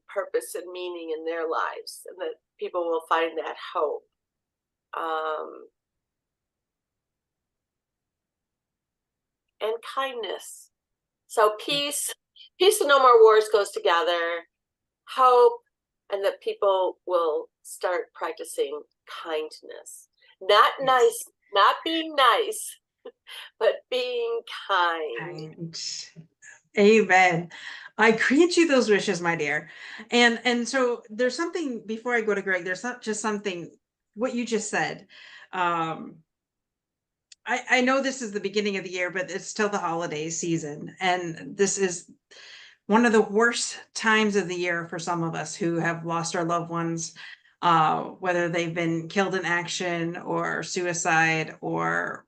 purpose and meaning in their lives, and that people will find that hope. And kindness. So peace and no more wars goes together. Hope, and that people will start practicing kindness. Not nice, not being nice, but being kind. Amen. I grant you those wishes, my dear. And so there's something, before I go to Greg, there's not just something, what you just said. I know this is the beginning of the year, but it's still the holiday season. And this is one of the worst times of the year for some of us who have lost our loved ones, whether they've been killed in action or suicide or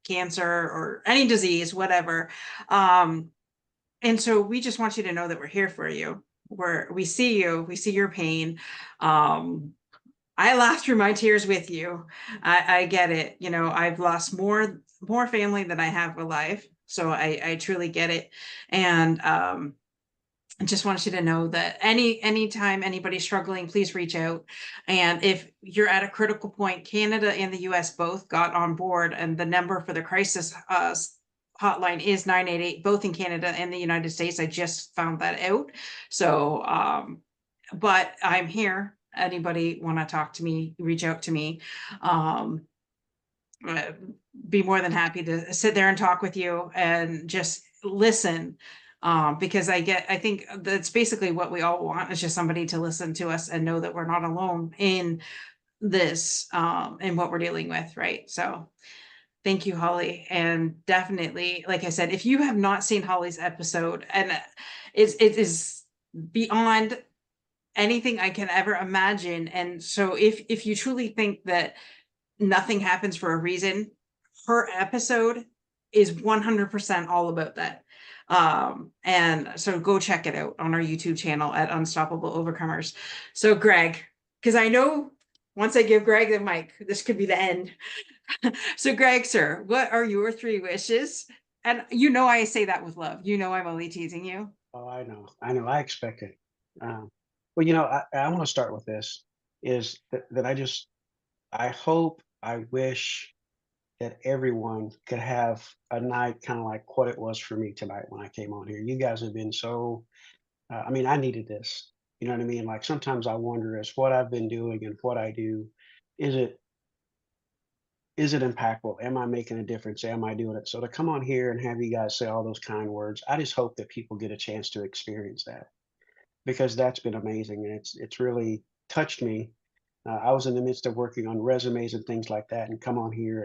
cancer or any disease, whatever. And so we just want you to know that we're here for you. We see you, we see your pain. I laugh through my tears with you. I get it. I've lost more family than I have alive. So I truly get it. And I just want you to know that anytime anybody's struggling, please reach out. And if you're at a critical point, Canada and the US both got on board, and the number for the crisis hotline is 988, both in Canada and the United States. I just found that out. So, but I'm here. Anybody want to talk to me, reach out to me. Be more than happy to sit there and talk with you and just listen. Because I think that's basically what we all want, is just somebody to listen to us and know that we're not alone in this and what we're dealing with, right? So thank you, Holly. And definitely, like I said, if you have not seen Holly's episode, and it is beyond anything I can ever imagine. And so if you truly think that nothing happens for a reason, her episode is 100% all about that. And so go check it out on our YouTube channel at Unstoppable Overcomers. So Greg, because I know once I give Greg the mic, this could be the end. So Greg, sir, what are your 3 wishes? And you know I say that with love. You know I'm only teasing you. Oh, I know. I expect it. Well, you know, I want to start with this is that I hope, I wish that everyone could have a night kind of like what it was for me tonight when I came on here. You guys have been so, I mean, I needed this. You know what I mean? Like sometimes I wonder is what I've been doing and what I do, is it impactful? Am I making a difference? Am I doing it? So to come on here and have you guys say all those kind words, I just hope that people get a chance to experience that because that's been amazing and it's really touched me. I was in the midst of working on resumes and things like that, and come on here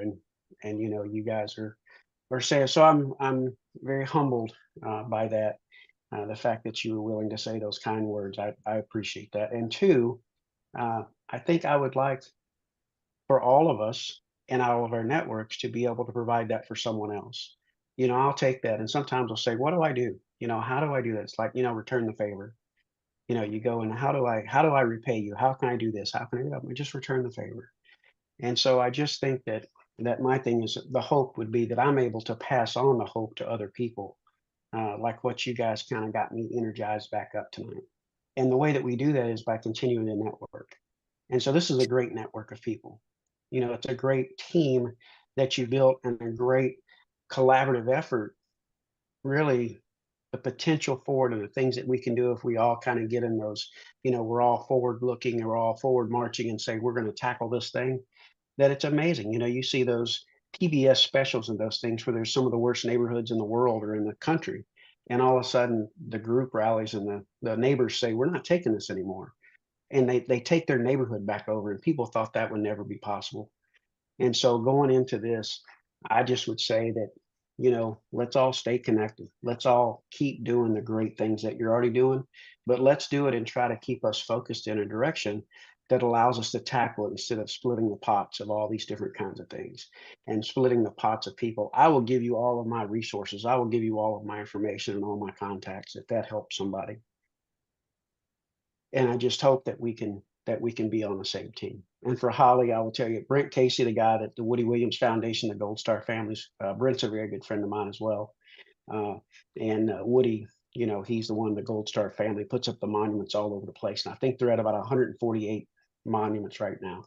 and you know you guys are saying so. I'm very humbled by that. The fact that you were willing to say those kind words, I appreciate that. And two, I think I would like for all of us and all of our networks to be able to provide that for someone else. You know, I'll take that, and sometimes I'll say, "What do I do? You know, how do I do that?" It's like, you know, return the favor. You know, you go and how do I repay you? How can I do this? How can I do that? Just return the favor. And so I just think that my thing is the hope would be that I'm able to pass on the hope to other people, like what you guys kind of got me energized back up tonight. And the way that we do that is by continuing to network. And so this is a great network of people. You know, it's a great team that you built and a great collaborative effort. Really, the potential forward and the things that we can do if we all kind of get in those, you know, we're all forward looking and we're all forward marching and say we're going to tackle this thing, that it's amazing. You know, you see those PBS specials and those things where there's some of the worst neighborhoods in the world or in the country. And all of a sudden the group rallies and the neighbors say, we're not taking this anymore. And they take their neighborhood back over, and people thought that would never be possible. And so going into this, I just would say that, you know, let's all stay connected. Let's all keep doing the great things that you're already doing, but let's do it and try to keep us focused in a direction that allows us to tackle it instead of splitting the pots of all these different kinds of things and splitting the pots of people. I will give you all of my resources. I will give you all of my information and all my contacts if that helps somebody. And I just hope that we can be on the same team. And for Holly, I will tell you, Brent Casey, the guy that the Woody Williams Foundation, the Gold Star families, Brent's a very good friend of mine as well. And Woody, you know, he's the one, the Gold Star family puts up the monuments all over the place. And I think they're at about 148 monuments right now.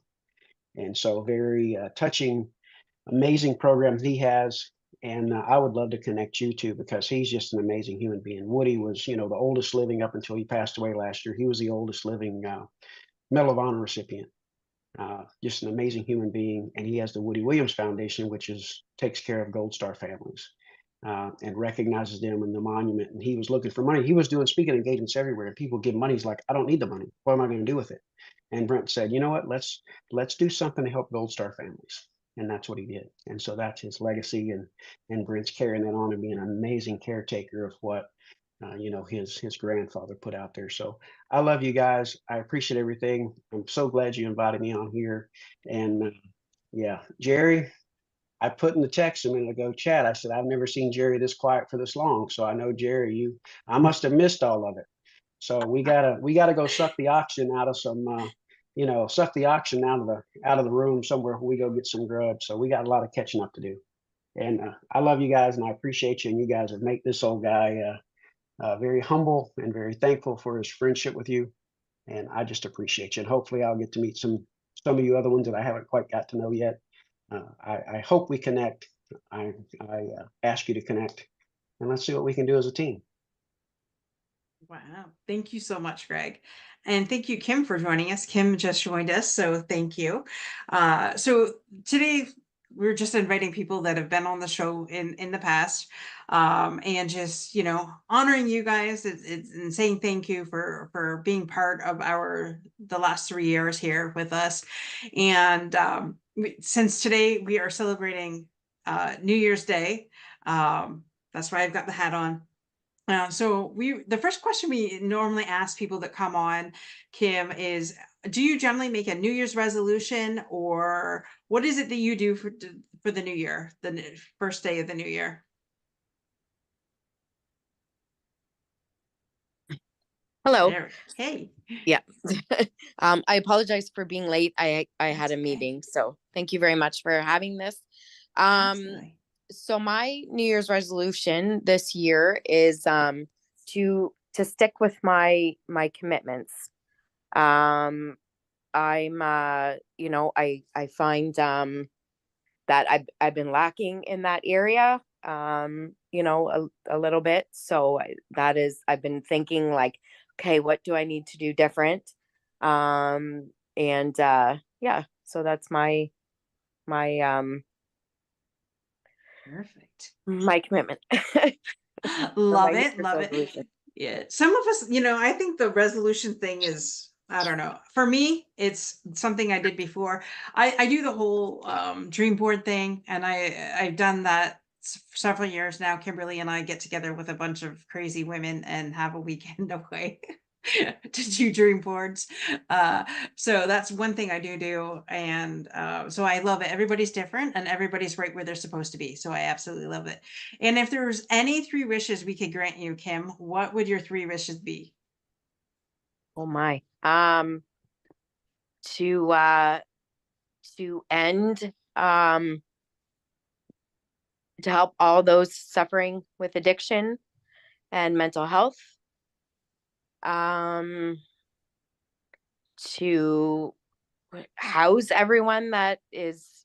And so very touching, amazing programs he has. And I would love to connect you two because he's just an amazing human being. Woody was, you know, the oldest living up until he passed away last year. He was the oldest living Medal of Honor recipient. Just an amazing human being. And he has the Woody Williams Foundation, which takes care of Gold Star families and recognizes them in the monument. And he was looking for money. He was doing speaking engagements everywhere, and people give money. He's like, I don't need the money. What am I going to do with it? And Brent said, you know what? Let's do something to help Gold Star families. And that's what he did. And so that's his legacy. And Brent's carrying that on and being an amazing caretaker of what you know, his grandfather put out there. So I love you guys. I appreciate everything. I'm so glad you invited me on here. And yeah, Jerry, I put in the text a minute ago, chat. I said, I've never seen Jerry this quiet for this long. So I know Jerry, I must have missed all of it. So we gotta go suck the oxygen out of some, you know, suck the oxygen out of the room somewhere where we go get some grub. So we got a lot of catching up to do. And I love you guys and I appreciate you. And you guys have made this old guy very humble and very thankful for his friendship with you. And I just appreciate you. And hopefully I'll get to meet some of you other ones that I haven't quite got to know yet. I hope we connect. I ask you to connect and let's see what we can do as a team. Wow. Thank you so much, Greg. And thank you, Kim, for joining us. Kim just joined us, so thank you. So today, we're just inviting people that have been on the show in the past, and just, honoring you guys, and saying thank you for being part of the last 3 years here with us. And since today we are celebrating New Year's Day, that's why I've got the hat on. So the first question we normally ask people that come on, Kim, is, do you generally make a New Year's resolution, or what is it that you do for the new year, first day of the new year? Hello. Hey. Yeah. I apologize for being late. I had a meeting, so thank you very much for having this. Absolutely. So my New Year's resolution this year is to stick with my commitments. I'm I find that I've been lacking in that area, a little bit. So I've been thinking like, okay, what do I need to do different? And yeah, so that's my Perfect. my commitment. Love New it. Year's Love it. resolution. Yeah. Some of us, I think the resolution thing is, I don't know. For me, it's something I did before. I do the whole dream board thing, and I've done that for several years now. Kimberly and I get together with a bunch of crazy women and have a weekend away to do dream boards. So that's one thing I do. And so I love it. Everybody's different and everybody's right where they're supposed to be. So I absolutely love it. And if there's any 3 wishes we could grant you, Kim, what would your 3 wishes be? Oh my. To end to help all those suffering with addiction and mental health. To house everyone that is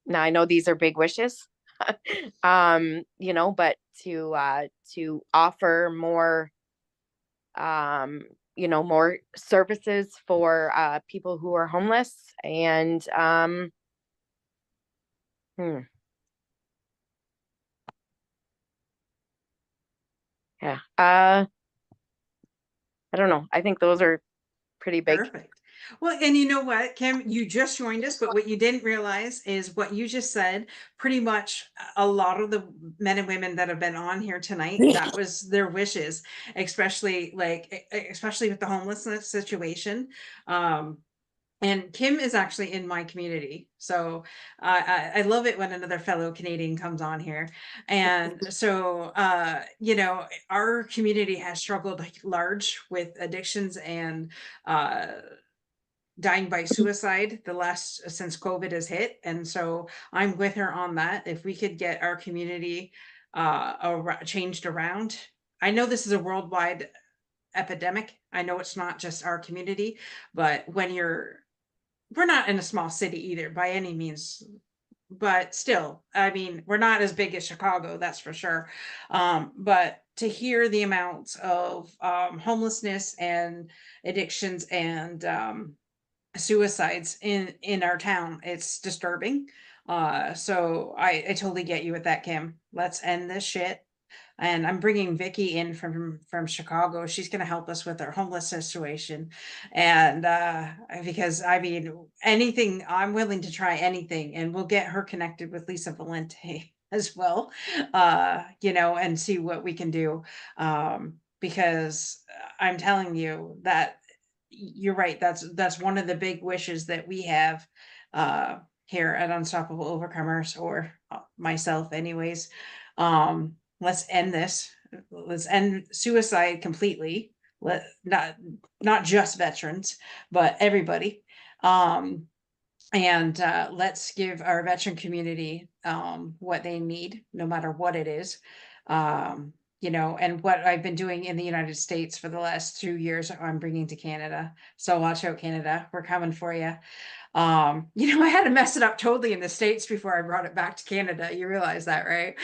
now, I know these are big wishes. But to offer more more services for people who are homeless, and yeah, I don't know, I think those are pretty big. Perfect. Well, and you know what, Kim, you just joined us, but what you didn't realize is what you just said. Pretty much a lot of the men and women that have been on here tonight, that was their wishes, especially with the homelessness situation. And Kim is actually in my community. So I love it when another fellow Canadian comes on here. And so, our community has struggled large with addictions and dying by suicide since COVID has hit. And so I'm with her on that. If we could get our community changed around. I know this is a worldwide epidemic. I know it's not just our community, but we're not in a small city either by any means, but still, I mean, we're not as big as Chicago, that's for sure. But to hear the amounts of homelessness and addictions and suicides in our town, it's disturbing. So I totally get you with that, Kim. Let's end this shit. And I'm bringing Vicky in from Chicago. She's going to help us with our homeless situation. And because I mean, anything, I'm willing to try anything, and we'll get her connected with Lisa Valente as well, and see what we can do. Because I'm telling you that you're right. That's one of the big wishes that we have here at Unstoppable Overcomers, or myself anyways. Let's end this. Let's end suicide completely. Not just veterans, but everybody. And let's give our veteran community what they need, no matter what it is. And what I've been doing in the United States for the last 2 years, I'm bringing to Canada. So watch out, Canada. We're coming for you. I had to mess it up totally in the States before I brought it back to Canada. You realize that, right?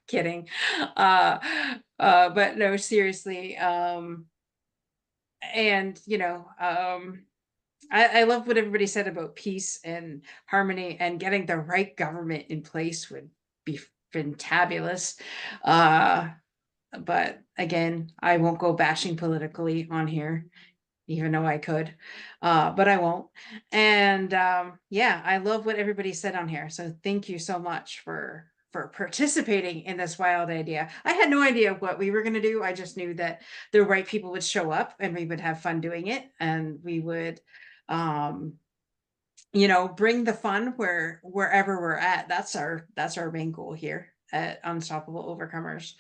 Kidding. But no, seriously. And I love what everybody said about peace and harmony, and getting the right government in place would be fantabulous. But again, I won't go bashing politically on here, even though I could, but I won't. And yeah, I love what everybody said on here. So thank you so much for participating in this wild idea. I had no idea what we were going to do. I just knew that the right people would show up and we would have fun doing it, and we would bring the fun wherever we're at. That's our main goal here at Unstoppable Overcomers.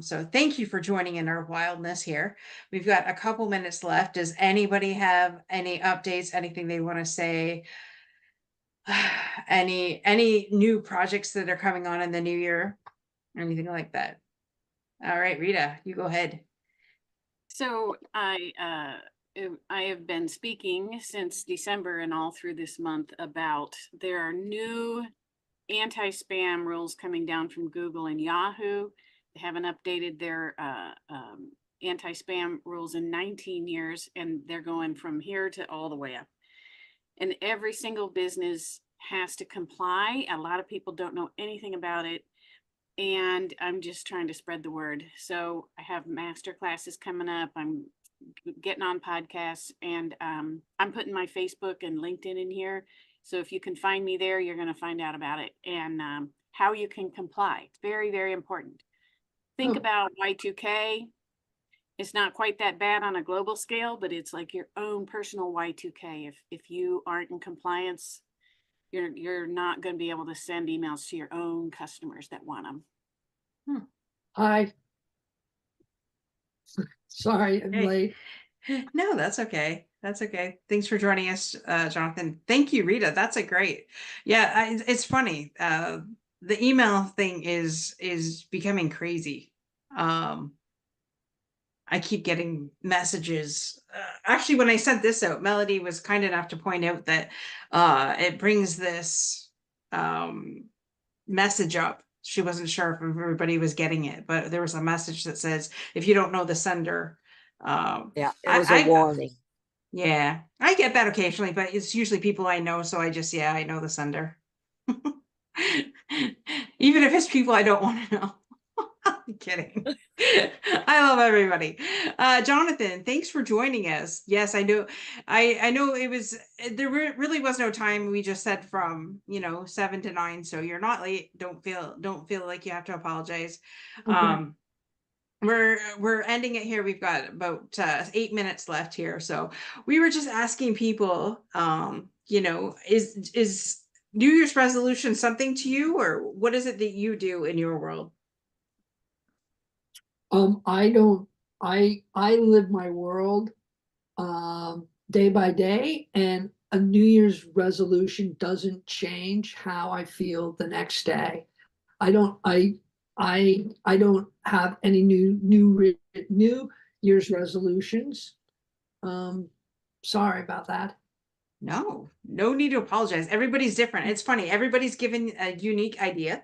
So thank you for joining in our wildness here. We've got a couple minutes left. Does anybody have any updates, anything they want to say? Any new projects that are coming on in the new year? Anything like that? All right, Rita, you go ahead. So I have been speaking since December and all through this month about there are new anti-spam rules coming down from Google and Yahoo. They haven't updated their anti-spam rules in 19 years, and they're going from here to all the way up. And every single business has to comply. A lot of people don't know anything about it, and I'm just trying to spread the word. So I have master classes coming up. I'm getting on podcasts, and I'm putting my Facebook and LinkedIn in here. So if you can find me there, you're going to find out about it and how you can comply. It's very, very important. Think about Y2K. It's not quite that bad on a global scale, but it's like your own personal Y2K. If you aren't in compliance, you're not going to be able to send emails to your own customers that want them. Hi. Sorry, I'm late. No, that's okay. That's okay. Thanks for joining us, Jonathan. Thank you, Rita. That's a great. Yeah, it's funny. The email thing is becoming crazy. I keep getting messages. Actually, when I sent this out, Melody was kind enough to point out that it brings this message up. She wasn't sure if everybody was getting it, but there was a message that says, if you don't know the sender. Yeah, it was a warning. Yeah, I get that occasionally, but it's usually people I know. So I know the sender. Even if it's people I don't want to know. I'm kidding. I love everybody. Jonathan, thanks for joining us. Yes, I know. I know it was, there really was no time. We just said from, 7 to 9. So you're not late. Don't feel like you have to apologize. Okay. We're ending it here. We've got about 8 minutes left here. So we were just asking people, is New Year's resolution something to you, or what is it that you do in your world? I live my world day by day, and a New Year's resolution doesn't change how I feel the next day. I don't have any new Year's resolutions. Sorry about that. No need to apologize. Everybody's different. It's funny. Everybody's given a unique idea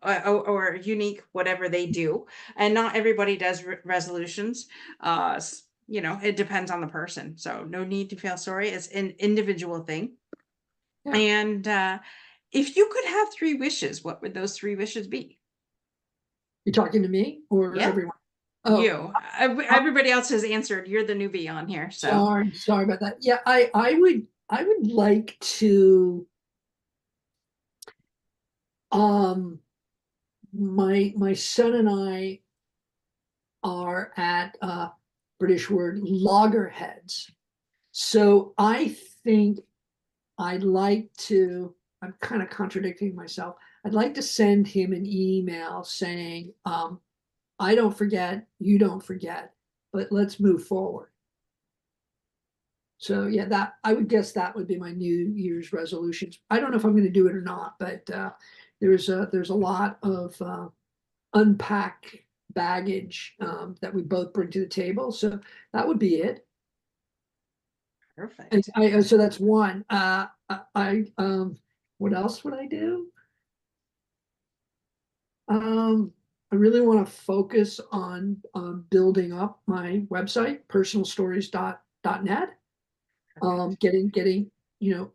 or unique whatever they do. And not everybody does resolutions. It depends on the person. So no need to feel sorry. It's an individual thing. Yeah. And if you could have 3 wishes, what would those 3 wishes be? You talking to me or everyone? Oh, you. Everybody else has answered. You're the newbie on here. So sorry about that. Yeah, I would like to my son and I are at British word loggerheads. So I think I'd like to, I'm kind of contradicting myself. I'd like to send him an email saying, I don't forget, you don't forget, but let's move forward. So yeah, that I would guess that would be my New Year's resolutions. I don't know if I'm going to do it or not, but there's a lot of unpack baggage that we both bring to the table. So that would be it. Perfect. And so that's one. What else would I do? I really want to focus on building up my website, personalstories.net. getting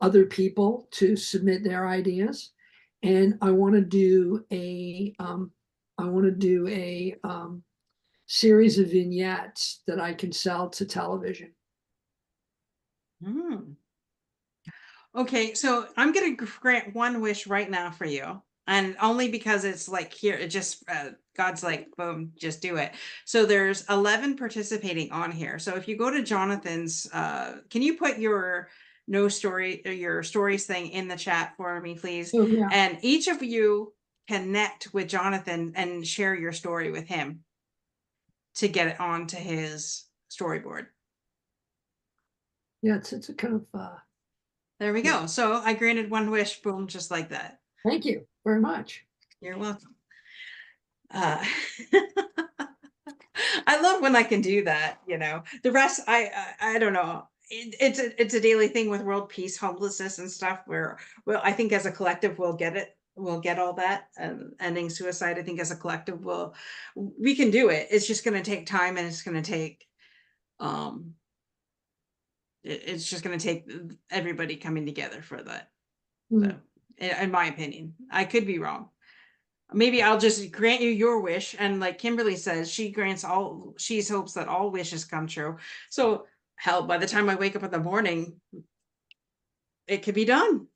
other people to submit their ideas, and I want to do a series of vignettes that I can sell to television. Okay, so I'm gonna grant one wish right now for you, and only because it's like here, it just God's like, boom, just do it. So there's 11 participating on here. So if you go to Jonathan's, can you put your your stories thing in the chat for me, please? Oh, yeah. And each of you connect with Jonathan and share your story with him to get it onto his storyboard. Yeah, it's a kind of There we go. So I granted one wish, boom, just like that. thank you very much. You're welcome. I love when I can do that, The rest, I don't know. It's a daily thing with world peace, homelessness, and stuff. Where, well, I think as a collective we'll get it. We'll get all that. Ending suicide, I think as a collective we can do it. It's just going to take time, and it's going to take it's just going to take everybody coming together for that. So, in my opinion, I could be wrong. Maybe I'll just grant you your wish, and like Kimberly says, she hopes that all wishes come true. So hell, by the time I wake up in the morning, it could be done.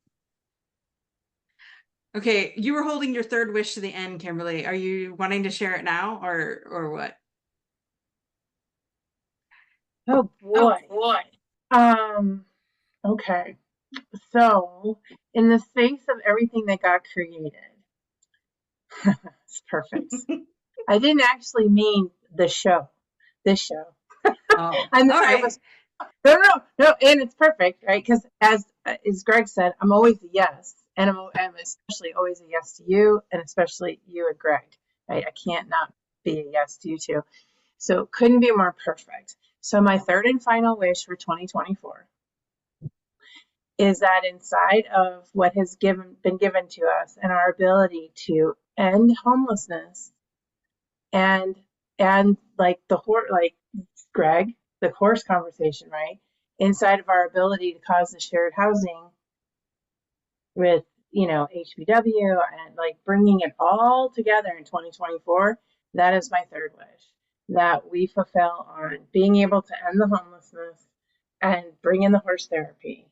Okay, you were holding your third wish to the end, Kimberly. Are you wanting to share it now, or what? Oh boy. Okay. So, in the space of everything that got created, it's perfect. I didn't actually mean this show. Oh, I all right. No, and it's perfect, right? Because as Greg said, I'm always a yes, and I'm especially always a yes to you, and especially you and Greg, right? I can't not be a yes to you too. So couldn't be more perfect. So my third and final wish for 2024 is that inside of what has been given to us and our ability to end homelessness and like Greg, the horse conversation, right? Inside of our ability to cause the shared housing with, HBW and like bringing it all together in 2024, that is my third wish, that we fulfill on being able to end the homelessness and bring in the horse therapy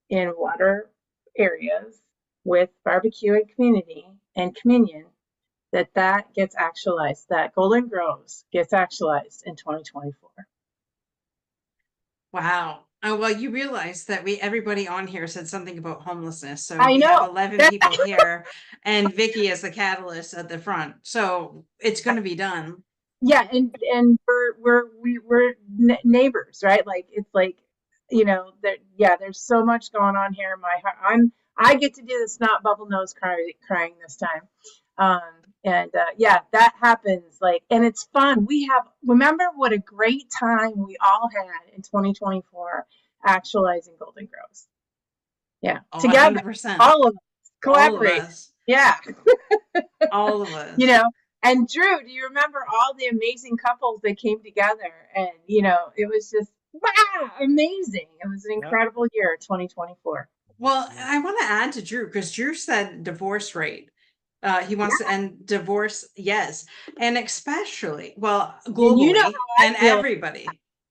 in water areas with barbecue and community and communion, that gets actualized, that Golden Groves gets actualized in 2024. Wow. Oh, well, you realize that everybody on here said something about homelessness. So I we know. have 11 people here, and Vicky is the catalyst at the front. So it's going to be done. Yeah, and we're neighbors, right? Like it's like, there's so much going on here in my heart. I get to do the snot bubble nose crying this time. That happens, like, and it's fun. Remember what a great time we all had in 2024 actualizing Golden Groves. Yeah. Oh, Together, 100%. all of us collaborate. All of us. Yeah. All of us. And Drew, do you remember all the amazing couples that came together? And, it was just, wow, amazing. It was an incredible year, 2024. Well, I want to add to Drew, because Drew said divorce rate. He wants to end divorce, yes. And especially, globally, and everybody.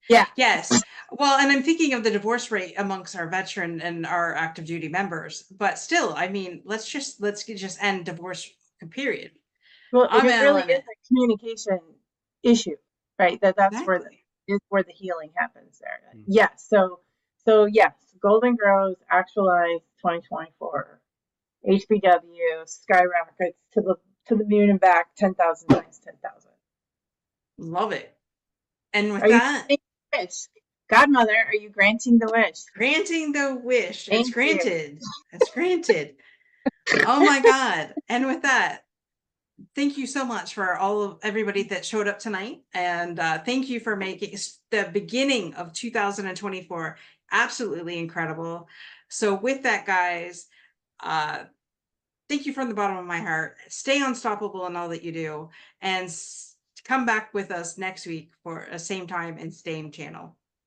Yeah. Yes. Well, and I'm thinking of the divorce rate amongst our veteran and our active duty members. But still, I mean, let's just end divorce, period. Well, it really is a communication issue, right? That's exactly where the healing happens there. Yes. So yes, Golden Groves actualized 2024. HBW skyrockets to the moon and back 10,000 times 10,000. Love it. And with that, Godmother, are you granting the wish? Granting the wish. It's granted. It's granted. Oh my God. And with that, thank you so much for everybody that showed up tonight. And thank you for making the beginning of 2024 absolutely incredible. So with that, guys, thank you from the bottom of my heart. Stay unstoppable in all that you do, and come back with us next week for a same time and same channel.